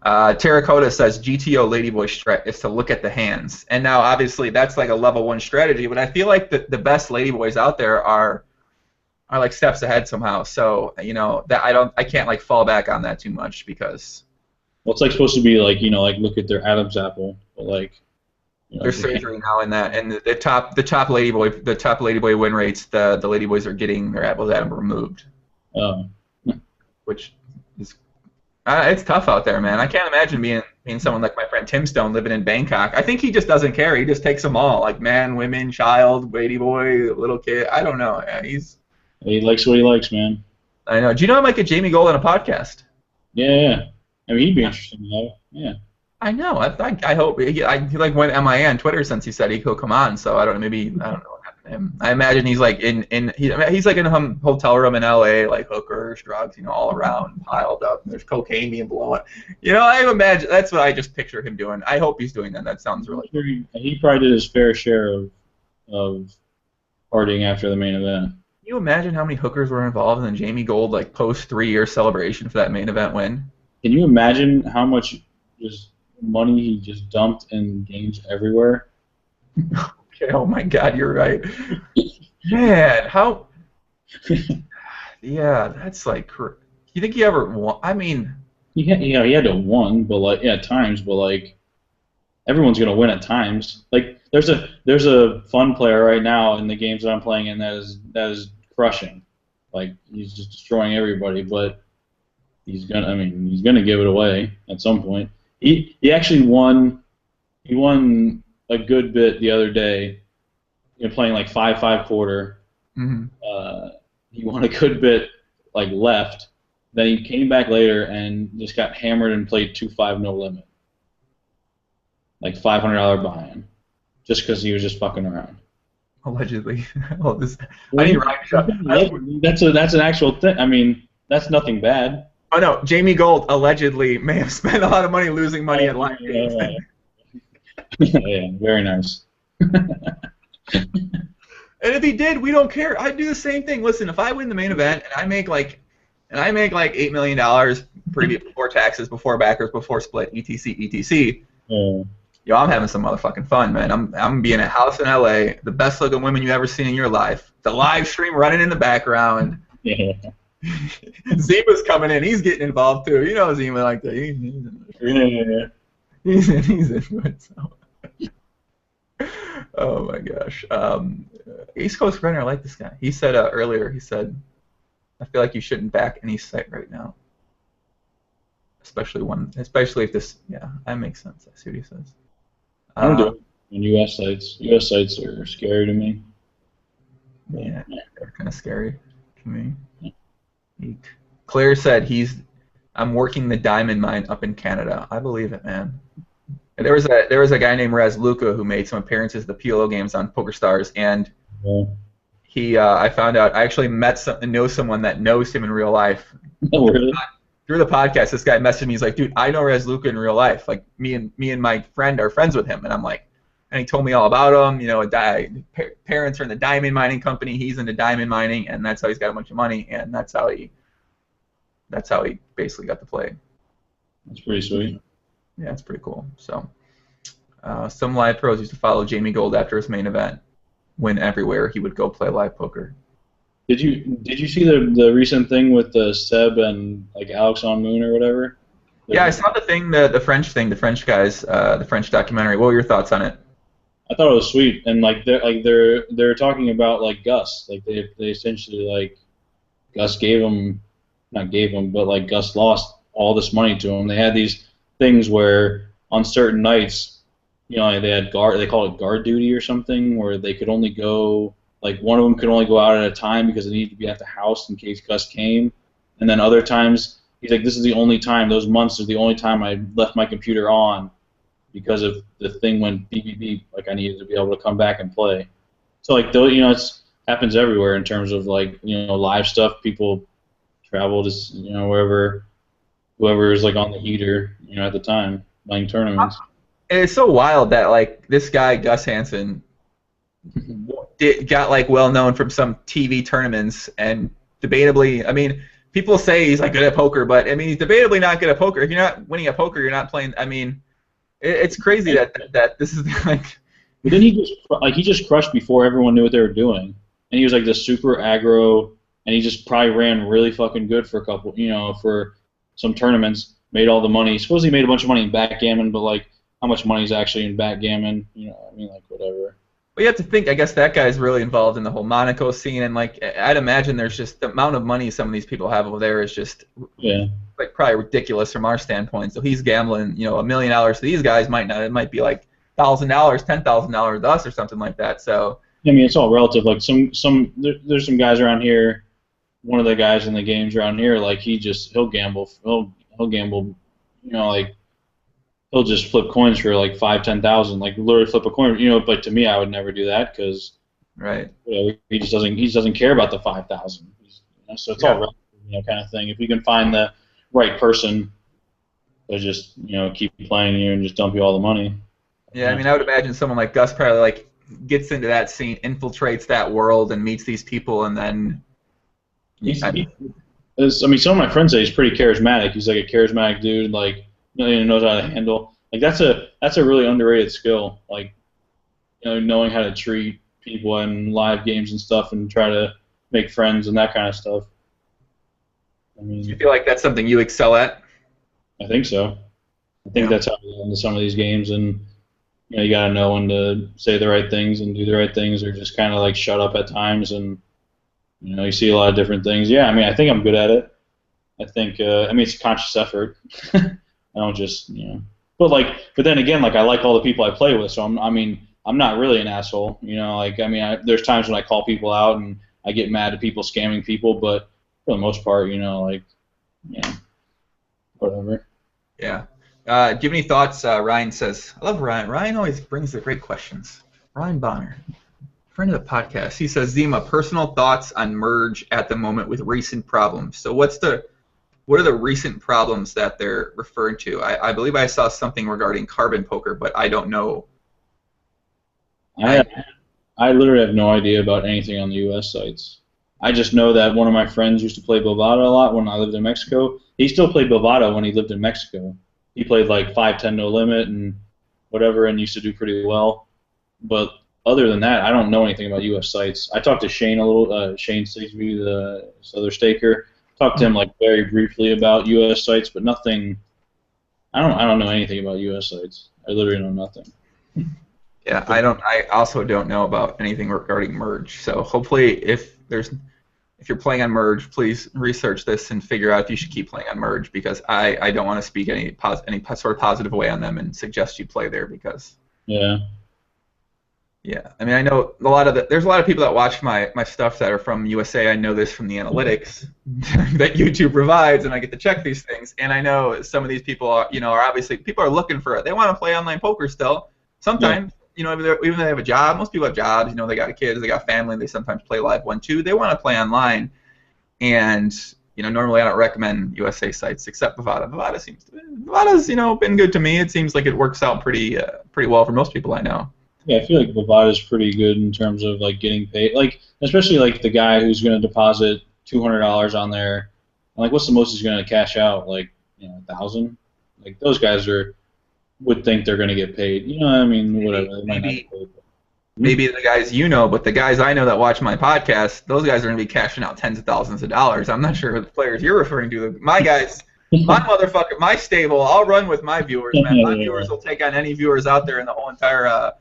Terracotta says, GTO Ladyboy strat is to look at the hands. And now, obviously, that's like a level 1 strategy, but I feel like the best Ladyboys out there are like steps ahead somehow. So, that I can't like fall back on that too much because... Well, it's like supposed to be like look at their Adam's apple, but like there's surgery now in that, and the top ladyboy win rates, the ladyboys are getting their apples Adam removed. Oh. Which is it's tough out there, man. I can't imagine being someone like my friend Tim Stone living in Bangkok. I think he just doesn't care. He just takes them all, like man, women, child, ladyboy, little kid. I don't know. Yeah, he likes what he likes, man. I know. Do you know I might get Jamie Gold on a podcast? Yeah. I mean, he'd be interesting, though. Yeah. I know. I hope he like went MIA on Twitter since he said he'll come on. So I don't know. Maybe I don't know what happened to him. I imagine he's like he's like in a hotel room in LA, like hookers, drugs, all around, piled up. There's cocaine being blown. I imagine that's what I just picture him doing. I hope he's doing that. That sounds really. Sure he probably did his fair share of partying after the main event. Can you imagine how many hookers were involved in Jamie Gold like post 3-year celebration for that main event win? Can you imagine how much just money he just dumped in games everywhere? Okay, oh my God, you're right. Man, how? Yeah, that's like. You think he ever won? I mean. He had to have won, but at times, but everyone's gonna win at times. Like there's a fun player right now in the games that I'm playing in that is crushing. Like he's just destroying everybody, but. He's gonna give it away at some point. He actually won. He won a good bit the other day. Playing like 5-5 quarter. Mm-hmm. He won a good bit left. Then he came back later and just got hammered and played 2-5 no limit. Like $500 buy-in, just because he was just fucking around. Allegedly. I need to write That's an actual thing. I mean, that's nothing bad. Oh no, Jamie Gold allegedly may have spent a lot of money losing money at live games. Yeah, very nice. And if he did, we don't care. I'd do the same thing. Listen, if I win the main event and I make like $8 million before taxes, before backers, before split, etc. I'm having some motherfucking fun, man. I'm being at a house in LA, the best looking women you've ever seen in your life. The live stream running in the background. Yeah. Zima's coming in. He's getting involved too. Zima like that. He's into it. So. Oh my gosh. East Coast Runner, I like this guy. He said earlier. He said, "I feel like you shouldn't back any site right now, especially if this." Yeah, that makes sense. I see what he says. I don't do it on U.S. sites. U.S. sites are scary to me. Yeah, they're kind of scary to me. Claire said I'm working the diamond mine up in Canada. I believe it, man. And there was a guy named Raz Luca who made some appearances at the PLO games on PokerStars, and I found out I actually know someone that knows him in real life. Oh, really? Through the podcast, this guy messaged me. He's like, "Dude, I know Raz Luca in real life. Like me and my friend are friends with him." And I'm like, and he told me all about him. Parents are in the diamond mining company. He's into diamond mining, and that's how he's got a bunch of money, and that's how he basically got to play. That's pretty sweet. Yeah, it's pretty cool. So, Some live pros used to follow Jamie Gold after his main event. Win everywhere, he would go play live poker. Did you see the recent thing with Seb and like Alex on Moon or whatever? Yeah, I saw the thing, the French thing, the French guys, the French documentary. What were your thoughts on it? I thought it was sweet, and they're talking about like Gus, like they essentially like Gus gave him, not gave him, but like Gus lost all this money to him. They had these things where on certain nights, you know, they had guard, they call it guard duty or something, where they could only go, like one of them could only go out at a time because they needed to be at the house in case Gus came, and then other times he's like, this is the only time, those months are the only time I left my computer on, because if the thing went beep beep beep, like I needed to be able to come back and play. So like you know, it's happens everywhere in terms of like, you know, live stuff. People travel to, you know, whoever is like on the heater, you know, at the time playing tournaments. And it's so wild that like this guy Gus Hansen got like well known from some TV tournaments, and debatably, I mean, people say he's like good at poker, but I mean he's debatably not good at poker. If you're not winning at poker, you're not playing. I mean, it's crazy that this is like. But then he just crushed before everyone knew what they were doing, and he was like this super aggro, and he just probably ran really fucking good for a couple, you know, for some tournaments, made all the money. Supposedly he made a bunch of money in backgammon, but like how much money is actually in backgammon? You know, I mean, like whatever. Well, you have to think. I guess that guy's really involved in the whole Monaco scene, and like I'd imagine there's just the amount of money some of these people have over there is just like probably ridiculous from our standpoint. So he's gambling, you know, $1 million to these guys might not. It might be like $1,000, $10,000 to us or something like that. So I mean, it's all relative. Like there's some guys around here. One of the guys in the games around here, like he'll gamble. He'll gamble. You know, like he'll just flip coins for like 5,000-10,000. Like literally flip a coin. You know, but to me, I would never do that because right. You know, he just doesn't care about the 5,000. You know, so it's all relative, you know, kind of thing. If you can find the right person, they'll just, you know, keep playing you and just dump you all the money. Yeah, I mean, I would imagine someone like Gus probably like gets into that scene, infiltrates that world, and meets these people, and then. I mean, some of my friends say he's pretty charismatic. He's like a charismatic dude, like, you know, he knows how to handle. Like that's a really underrated skill. Like, you know, knowing how to treat people in live games and stuff, and try to make friends and that kind of stuff. I mean, do you feel like that's something you excel at? I think so. I think that's how we get into some of these games, and you know, you gotta know when to say the right things and do the right things, or just kind of like shut up at times. And you know, you see a lot of different things. Yeah, I mean, I think I'm good at it. I think, I mean, it's a conscious effort. I don't just, you know, but then again, like I like all the people I play with, so I'm not really an asshole. You know, like I mean, there's times when I call people out and I get mad at people scamming people, but for the most part, you know, like, yeah, whatever. Yeah. Do you have any thoughts? Ryan says, I love Ryan. Ryan always brings the great questions. Ryan Bonner, friend of the podcast. He says, Zima, personal thoughts on merge at the moment with recent problems. So what are the recent problems that they're referring to? I believe I saw something regarding carbon poker, but I don't know. I literally have no idea about anything on the U.S. sites. I just know that one of my friends used to play Bovada a lot when I lived in Mexico. He still played Bovada when he lived in Mexico. He played like 5-10 no limit and whatever, and used to do pretty well. But other than that, I don't know anything about U.S. sites. I talked to Shane a little. Shane Sigsby, the other staker. Talked to him like very briefly about U.S. sites, but nothing. I don't know anything about U.S. sites. I literally know nothing. Yeah, I also don't know about anything regarding merge. So hopefully, if you're playing on merge, please research this and figure out if you should keep playing on merge, because I don't want to speak any sort of positive way on them and suggest you play there because. Yeah. Yeah, I mean, I know there's a lot of people that watch my stuff that are from USA. I know this from the analytics that YouTube provides, and I get to check these things. And I know some of these people are obviously people are looking for it. They want to play online poker still. Sometimes, even though they have a job, most people have jobs. They got kids, they got family. They sometimes play live 1-2. They want to play online, and normally I don't recommend USA sites except Bovada. Bovada's been good to me. It seems like it works out pretty well for most people I know. Yeah, I feel like Bovada's pretty good in terms of like getting paid, like especially like the guy who's going to deposit $200 on there. Like, what's the most he's going to cash out? Like, 1,000. Like those guys are would think they're going to get paid. You know what I mean? Whatever. They might not Maybe get paid. maybe the guys you know, but the guys I know that watch my podcast, those guys are going to be cashing out tens of thousands of dollars. I'm not sure who the players you're referring to. My guys, my motherfucker, my stable, I'll run with my viewers, man. My viewers will take on any viewers out there in the whole entire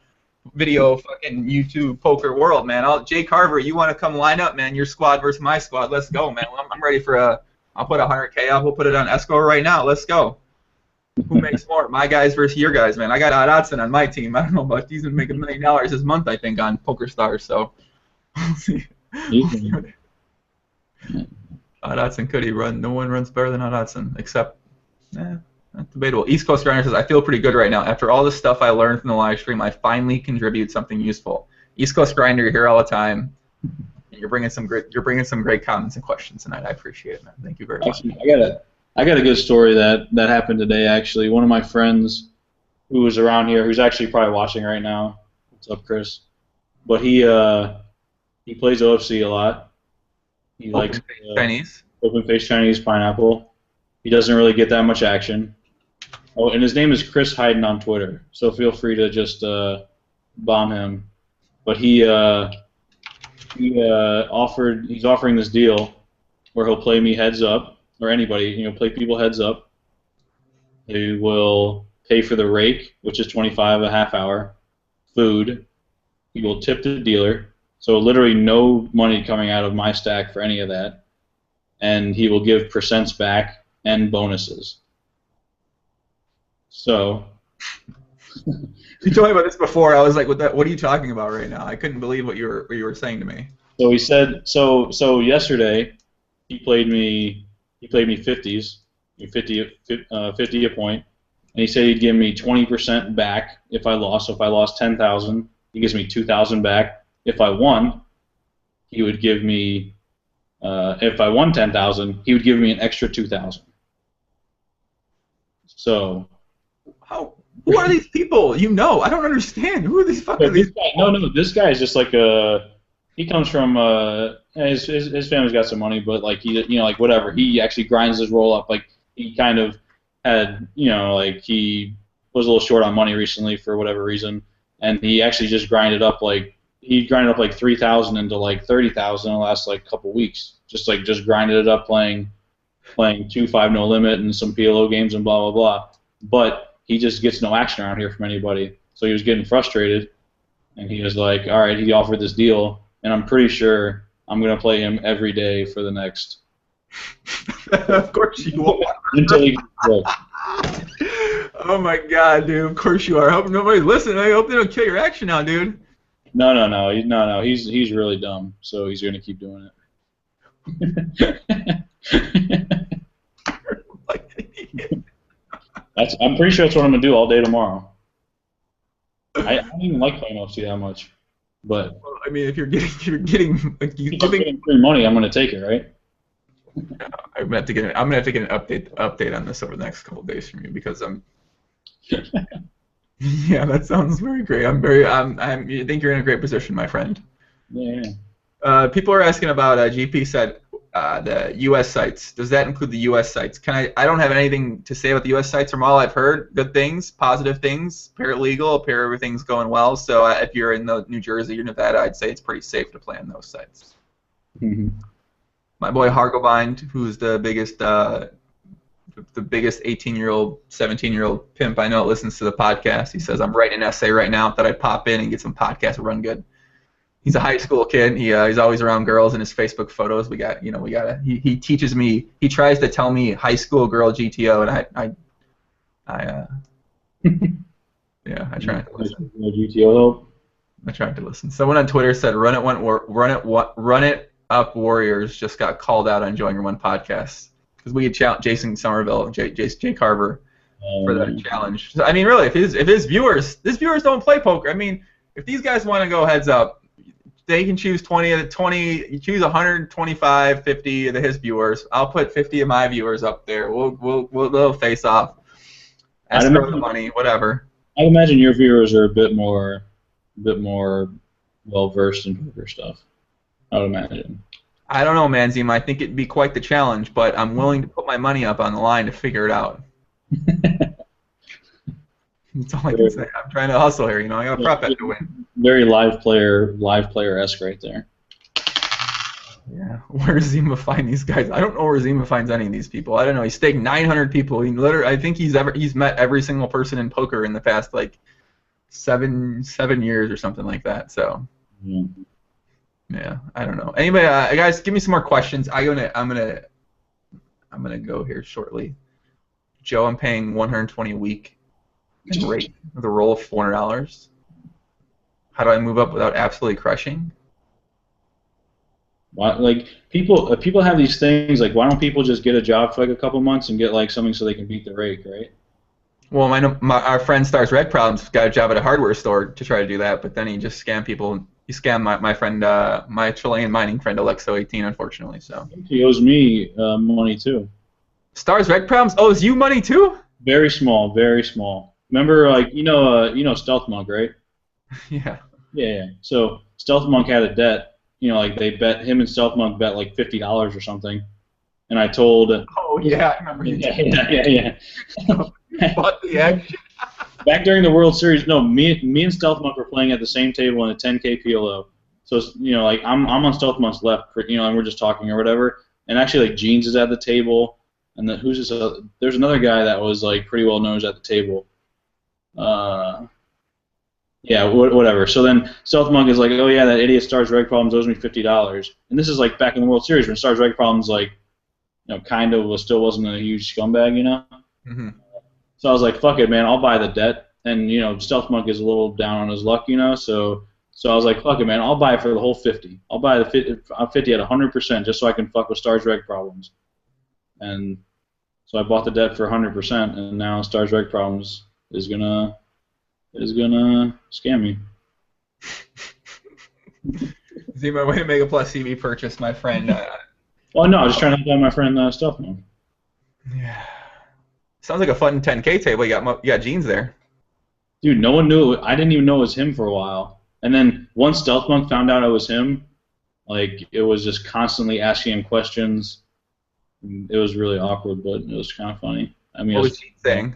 video fucking YouTube poker world, man. Jay Carver, you want to come line up, man? Your squad versus my squad. Let's go, man. I'm ready for I'll put 100K up. We'll put it on escrow right now. Let's go. Who makes more? My guys versus your guys, man. I got Odd Odson on my team. I don't know, but he's gonna make $1 million this month, I think, on PokerStars. So we'll see. Odd Odson, could he run? No one runs better than Odd Odson, except, that's debatable. East Coast Grinder says, I feel pretty good right now. After all the stuff I learned from the live stream, I finally contribute something useful. East Coast Grinder, you're here all the time. And you're bringing some great comments and questions tonight. I appreciate it, man. Thank you very much. I got a good story that happened today, actually. One of my friends who was around here, who's actually probably watching right now. What's up, Chris? But he plays OFC a lot. He likes Chinese. Open-faced Chinese pineapple. He doesn't really get that much action. Oh, and his name is Chris Hayden on Twitter, so feel free to just bomb him. But he's offering this deal where he'll play me heads up, or anybody, play people heads up. He will pay for the rake, which is $25 a half hour, food. He will tip the dealer, so literally no money coming out of my stack for any of that. And he will give percents back and bonuses. So. You told me about this before. I was like, what are you talking about right now? I couldn't believe what you were saying to me. So he said, so yesterday he played me 50s, 50 a point, and he said he'd give me 20% back if I lost. So if I lost 10,000, he gives me 2,000 back. If I won, he would give me, if I won 10,000, he would give me an extra 2,000. So. Who are these people? I don't understand. Who are these fucking these people? No, this guy is just like he comes from his family's got some money, but like like whatever. He actually grinds his roll up. Like he kind of had like he was a little short on money recently for whatever reason, and he actually just grinded up like 3,000 into like 30,000 in the last like couple weeks. Just grinded it up playing 2-5 no limit and some PLO games and blah blah blah. But he just gets no action around here from anybody. So he was getting frustrated, and he was like, all right, he offered this deal, and I'm pretty sure I'm going to play him every day for the next... Of course you will. Until he gets broke. Oh, my God, dude. Of course you are. I hope nobody's listening. I hope they don't kill your action now, dude. No. He's really dumb, so he's going to keep doing it. I'm pretty sure that's what I'm gonna do all day tomorrow. I don't even like playing OFC that much, but well, I mean, if you're getting like if I'm getting free money, I'm gonna take it, right? I'm gonna have to get an update on this over the next couple of days from you because I'm. Yeah, that sounds very great. I think you're in a great position, my friend. Yeah. People are asking about GP said. The U.S. sites. Does that include the U.S. sites? I don't have anything to say about the U.S. sites. From all I've heard, good things, positive things, paralegal, everything's going well. So if you're in New Jersey or Nevada, I'd say it's pretty safe to play on those sites. Mm-hmm. My boy Hargobind, who's the biggest 18-year-old, 17-year-old pimp I know, listens to the podcast. He says, I'm writing an essay right now. Thought I'd pop in and get some podcasts run good. He's a high school kid. He's always around girls in his Facebook photos. He teaches me. He tries to tell me high school girl GTO, and I try to listen. GTO. I tried to listen. Someone on Twitter said, "Run it up, Warriors." Just got called out on Join Your One podcast because we had challenged Jason Somerville, Jay Carver, for that challenge. I mean, really, if his viewers don't play poker. I mean, if these guys want to go heads up. They can choose 20 of the 20. You choose 125, 50 of his viewers. I'll put 50 of my viewers up there. We'll face off. Escrow the money, whatever. I imagine your viewers are a bit more well versed in poker stuff. I would imagine. I don't know, man, Zima. I think it'd be quite the challenge, but I'm willing to put my money up on the line to figure it out. That's all I can say. I'm trying to hustle here. I got a prop bet to win. Very live player-esque right there. Yeah, where does Zima find these guys? I don't know where Zima finds any of these people. I don't know. He staked 900 people. I think he's met every single person in poker in the past like seven years or something like that. So yeah, I don't know. Anyway, guys, give me some more questions. I'm gonna go here shortly. Joe, I'm paying 120 a week in rate with a roll of $400. How do I move up without absolutely crushing? Like people have these things like, why don't people just get a job for like a couple months and get like something so they can beat the rake, right? Well, our friend Stars Red Problems got a job at a hardware store to try to do that, but then he just scammed people. He scammed my friend, my Chilean mining friend Alexo18, unfortunately. So he owes me money too. Stars Red Problems owes you money too? Very small, very small. Remember, like Stealth Monk, right? Yeah. Yeah. So Stealth Monk had a debt. Like him and Stealth Monk bet like $50 or something, and I told. Oh yeah, I remember. Yeah. Bought the action. Back during the World Series, no, me and Stealth Monk were playing at the same table in a 10K PLO. So like I'm on Stealth Monk's left, and we're just talking or whatever. And actually, like Jeans is at the table, and there's another guy that was like pretty well known at the table. Yeah, whatever. So then Stealth Monk is like, oh yeah, that idiot Stars Reg Problems owes me $50, and this is like back in the World Series when Stars Reg Problems kind of still wasn't a huge scumbag, Mm-hmm. So I was like, fuck it, man, I'll buy the debt, and Stealth Monk is a little down on his luck, so I was like, fuck it, man, I'll buy it for the whole 50. I'll buy the 50 at 100% just so I can fuck with Stars Reg Problems, and so I bought the debt for 100%, and now Stars Reg Problems is gonna scam me. Zima, way to make a plus CV purchase, my friend. Well, no, I was just trying to buy my friend Stealth Monk. Yeah. Sounds like a fun 10K table. You got Jeans there. Dude, no one knew. I didn't even know it was him for a while. And then once Stealth Monk found out it was him, like it was just constantly asking him questions. It was really awkward, but it was kind of funny. I mean, what was Gene saying?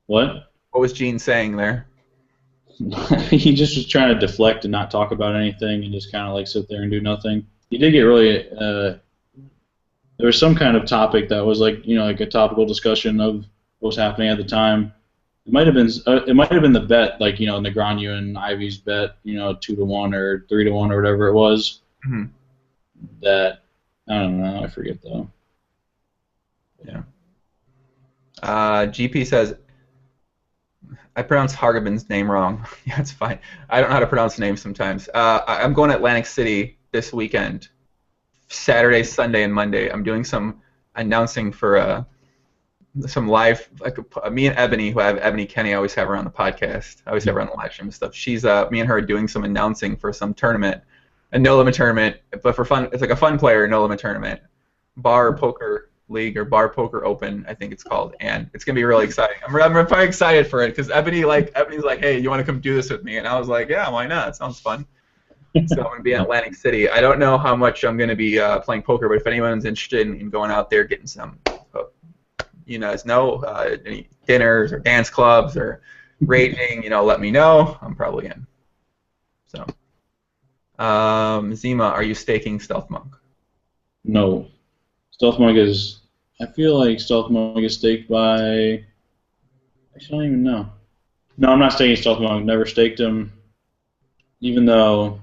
What? What was Gene saying there? He just was trying to deflect and not talk about anything and just kind of like sit there and do nothing. He did get really. There was some kind of topic that was like like a topical discussion of what was happening at the time. It might have been the bet, like Negreanu and Ivy's bet, 2-1 or 3-1 or whatever it was. Mm-hmm. That I don't know. I forget though. Yeah. GP says, I pronounce Hargabin's name wrong. Yeah, it's fine. I don't know how to pronounce names sometimes. I'm going to Atlantic City this weekend, Saturday, Sunday, and Monday. I'm doing some announcing for some live, like me and Ebony, who I have Ebony Kenny, I always have her on the podcast. I always have her on the live stream and stuff. She's me and her are doing some announcing for some tournament, a no limit tournament, but for fun. It's like a fun player no limit tournament, bar poker league or bar poker open, I think it's called, and it's gonna be really exciting. I'm very excited for it because Ebony's like, hey, you want to come do this with me? And I was like, yeah, why not? It sounds fun. So I'm gonna be in Atlantic City. I don't know how much I'm gonna be playing poker, but if anyone's interested in going out there getting some, any dinners or dance clubs or raging, let me know. I'm probably in. So, Zima, are you staking Stealth Monk? No. Stealth Monk is. I feel like Stealth Monk is staked by. Actually, I don't even know. No, I'm not staking Stealth Monk. Never staked him. Even though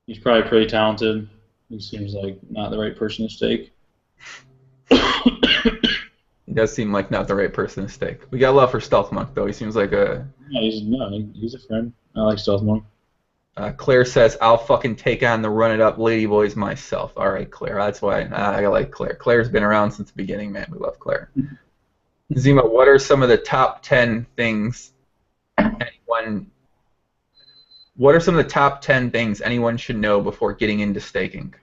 he's probably pretty talented, he seems like not the right person to stake. He does seem like not the right person to stake. We got love for Stealth Monk, though. He seems like a. He's a friend. I like Stealth Monk. Claire says, I'll fucking take on the Run It Up Lady Boys myself. All right, Claire. That's why I like Claire. Claire's been around since the beginning, man. We love Claire. Zima, what are some of the top 10 things anyone should know before getting into staking?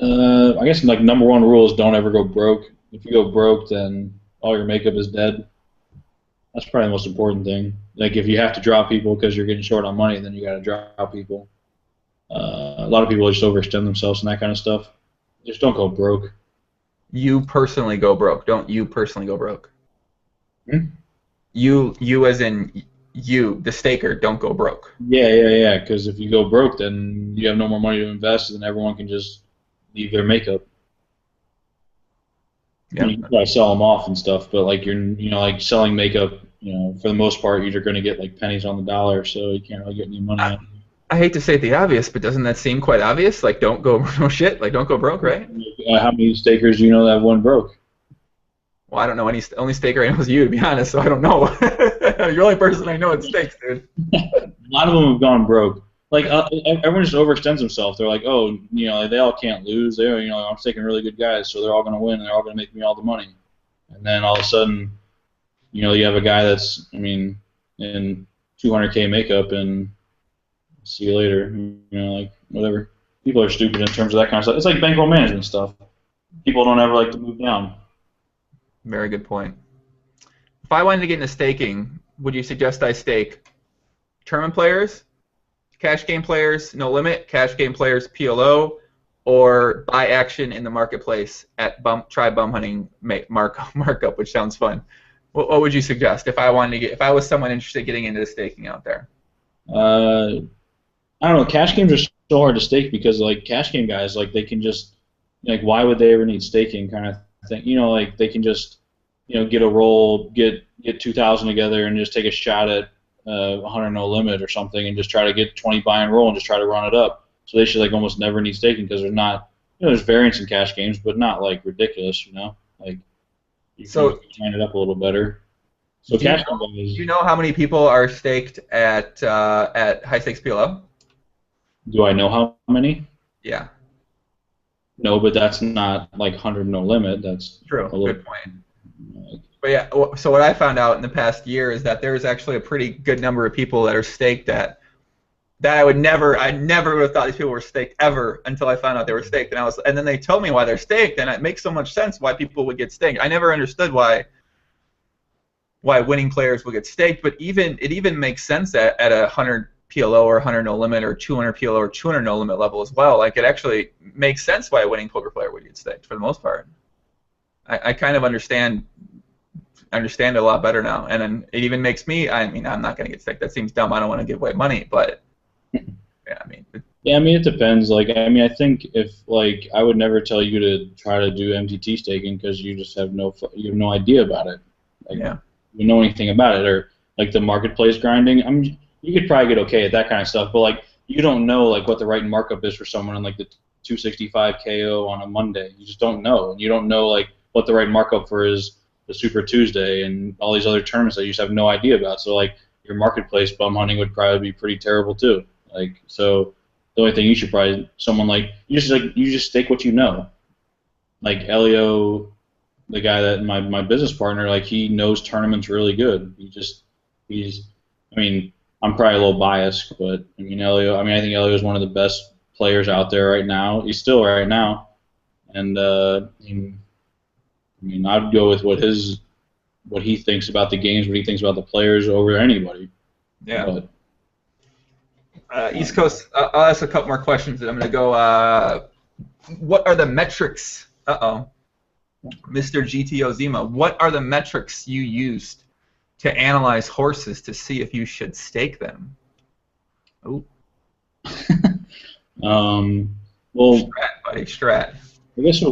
I guess like number one rule is don't ever go broke. If you go broke, then all your makeup is dead. That's probably the most important thing. Like if you have to drop people because you're getting short on money, then you got to drop people. A lot of people just overextend themselves and that kind of stuff. Just don't go broke. You personally go broke. Don't you personally go broke? You as in you, the staker, don't go broke. Yeah. Because if you go broke, then you have no more money to invest, and everyone can just leave their makeup. Yeah. You can try to sell them off and stuff, but like like selling makeup, for the most part, you're going to get like pennies on the dollar, so you can't really get any money out of it. I hate to say the obvious, but doesn't that seem quite obvious? Like, don't go no shit. Like, don't go broke, right? How many stakers do you know that have went broke? Well, I don't know any. Only staker I know is you, to be honest. So I don't know. You're the only person I know that stakes, dude. A lot of them have gone broke. Like everyone just overextends themselves. They're like, oh, they all can't lose. I'm taking really good guys, so they're all going to win. And they're all going to make me all the money. And then all of a sudden, you have a guy that's, in 200K makeup, and see you later. Like whatever. People are stupid in terms of that kind of stuff. It's like bankroll management stuff. People don't ever like to move down. Very good point. If I wanted to get into staking, would you suggest I stake tournament players, cash game players, no limit, cash game players, PLO, or buy action in the marketplace at try bum hunting markup, which sounds fun? What would you suggest if I was someone interested in getting into the staking out there? I don't know. Cash games are so hard to stake because like cash game guys, like they can just why would they ever need staking kind of thing? Like they can just get a roll, get 2,000 together, and just take a shot at 100 no limit or something, and just try to get 20 buy and roll and just try to run it up. So they should like almost never need staking because there's not there's variance in cash games, but not like ridiculous. Like you can line it up a little better. So cash game guys. Do you know how many people are staked at high stakes PLO? Do I know how many? Yeah. No, but that's not like 100 no limit. That's true. Good point. But yeah, so what I found out in the past year is that there's actually a pretty good number of people that are staked at that I never would have thought these people were staked ever until I found out they were staked, and then they told me why they're staked, and it makes so much sense why people would get staked. I never understood why winning players would get staked, but it even makes sense at a 100 PLO or 100 no limit or 200 PLO or 200 no limit level as well. Like it actually makes sense why a winning poker player would get staked for the most part. I kind of understand it a lot better now, and then it even makes me. I'm not going to get staked. That seems dumb. I don't want to give away money, but yeah, it depends. Like I think if like I would never tell you to try to do MTT staking because you just have no idea about it. Like, yeah. You know anything about it, or like the marketplace grinding. You could probably get okay at that kind of stuff, but like you don't know like what the right markup is for someone on like the 265 KO on a Monday. You just don't know, and you don't know like what the right markup for is the Super Tuesday and all these other tournaments that you just have no idea about. So like your marketplace bum hunting would probably be pretty terrible too. Like so, the only thing you should probably someone like you just stake what you know. Like Elio, the guy that my business partner, like he knows tournaments really good. I'm probably a little biased, but Elio. I think Elio is one of the best players out there right now. He's still right now, and I'd go with what he thinks about the games, what he thinks about the players over anybody. Yeah. But, East Coast. I'll ask a couple more questions, and I'm gonna go. What are the metrics? Mr. GTO Zima. What are the metrics you used to analyze horses to see if you should stake them? Oh. Well, strat, buddy, strat. I guess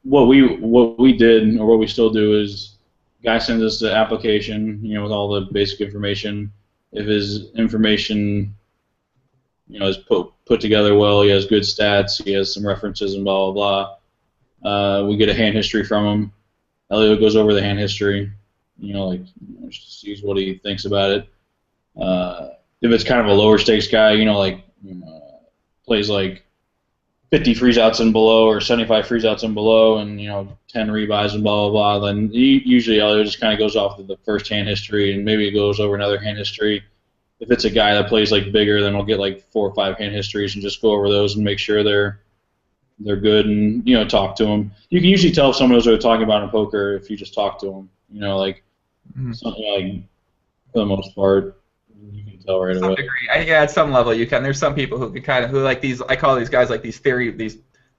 what we did or what we still do is, guy sends us the application, with all the basic information. If his information, is put together well, he has good stats, he has some references and blah blah blah. We get a hand history from him. Elliot goes over the hand history. Sees what he thinks about it. If it's kind of a lower stakes guy, plays like 50 freeze outs and below or 75 freeze outs and below and 10 rebuys and blah blah blah, then usually Elliot just kind of goes off the first hand history and maybe it goes over another hand history. If it's a guy that plays like bigger, then we'll get like 4 or 5 hand histories and just go over those and make sure they're good and talk to them. You can usually tell if someone knows what they're talking about in poker if you just talk to them. Something like for the most part, you can tell right away. At some level you can. There's some people who can who like these. I call these guys like these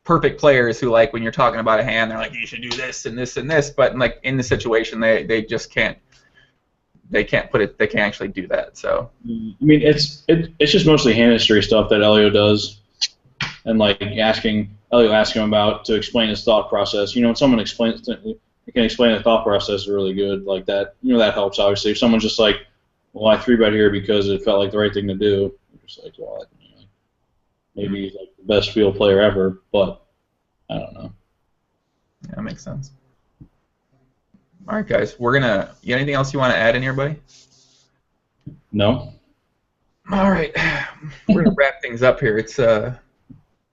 perfect players who like when you're talking about a hand, they're like you should do this and this and this, but like in the situation they just can't. they can't put it. They can't actually do that. So I mean, it's just mostly hand history stuff that Elio does, and like Elio asking him about to explain his thought process. You know, when someone can explain the thought process really good like that. You know, that helps obviously. If someone's just like, well, I 3-bet here because it felt like the right thing to do. You're just like, well, maybe he's like the best field player ever, but I don't know. Yeah, that makes sense. All right, guys, you got anything else you want to add in here, buddy? No. All right, we're gonna wrap things up here. I think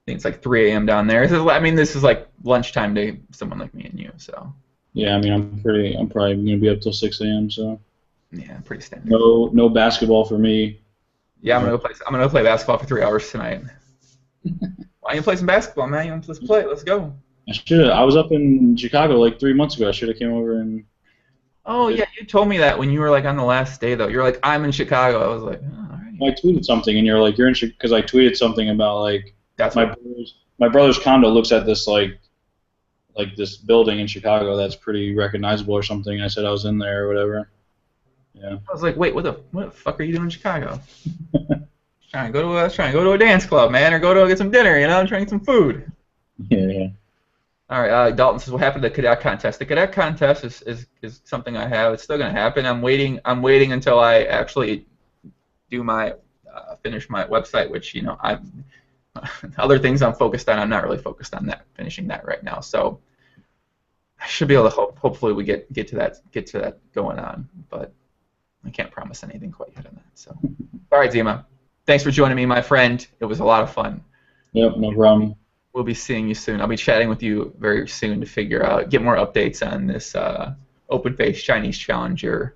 it's like 3 a.m. down there. This is like lunchtime to someone like me and you. So. Yeah, I mean, I'm probably gonna be up till 6 a.m. So. Yeah, pretty standard. No basketball for me. Yeah, I'm gonna go play basketball for 3 hours tonight. Why don't you play some basketball, man? Let's play. Let's go. I was up in Chicago like 3 months ago. I should have came over and. Oh yeah, you told me that when you were like on the last day though. You're like, I'm in Chicago. I was like, oh, all right. I tweeted something and you're like, you're in Chicago because I tweeted something about like That's my brother's condo looks at this like this building in Chicago that's pretty recognizable or something. And I said I was in there or whatever. Yeah. I was like, wait, what the fuck are you doing in Chicago? trying to go to a dance club, man, or go to get some dinner. You know, I'm trying to get some food. Yeah. All right, Dalton says, what happened to the cadet contest? The cadet contest is something I have. It's still going to happen. I'm waiting until I actually do my finish my website, which other things I'm focused on. I'm not really focused on finishing that right now. So I should be able to hopefully we get to that going on, but I can't promise anything quite yet on that. So all right, Zima, thanks for joining me, my friend. It was a lot of fun. Yep, no problem. We'll be seeing you soon. I'll be chatting with you very soon to get more updates on this open-faced Chinese challenger.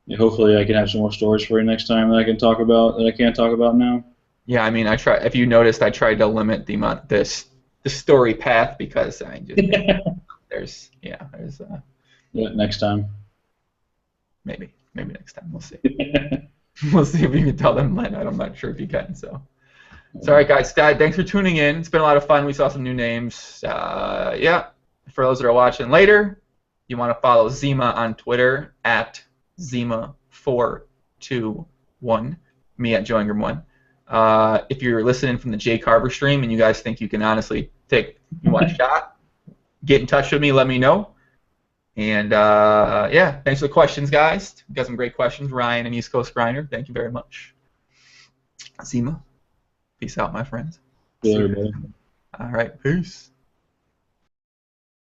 Yeah, hopefully I can have some more stories for you next time that I can talk about that I can't talk about now. Yeah, I mean, if you noticed, I tried to limit the story path because I just there's next time. Maybe next time. We'll see. We'll see if you can tell them. I'm not sure if you can. So. All right, guys. Thanks for tuning in. It's been a lot of fun. We saw some new names. Yeah. For those that are watching later, you want to follow Zima on Twitter at Zima421. Me at JoeIngram1. If you're listening from the Jay Carver stream and you guys think you can honestly you want a shot, get in touch with me. Let me know. And yeah, thanks for the questions, guys. You got some great questions, Ryan and East Coast Grinder. Thank you very much. Zima. Peace out, my friends. Yeah, all right, peace.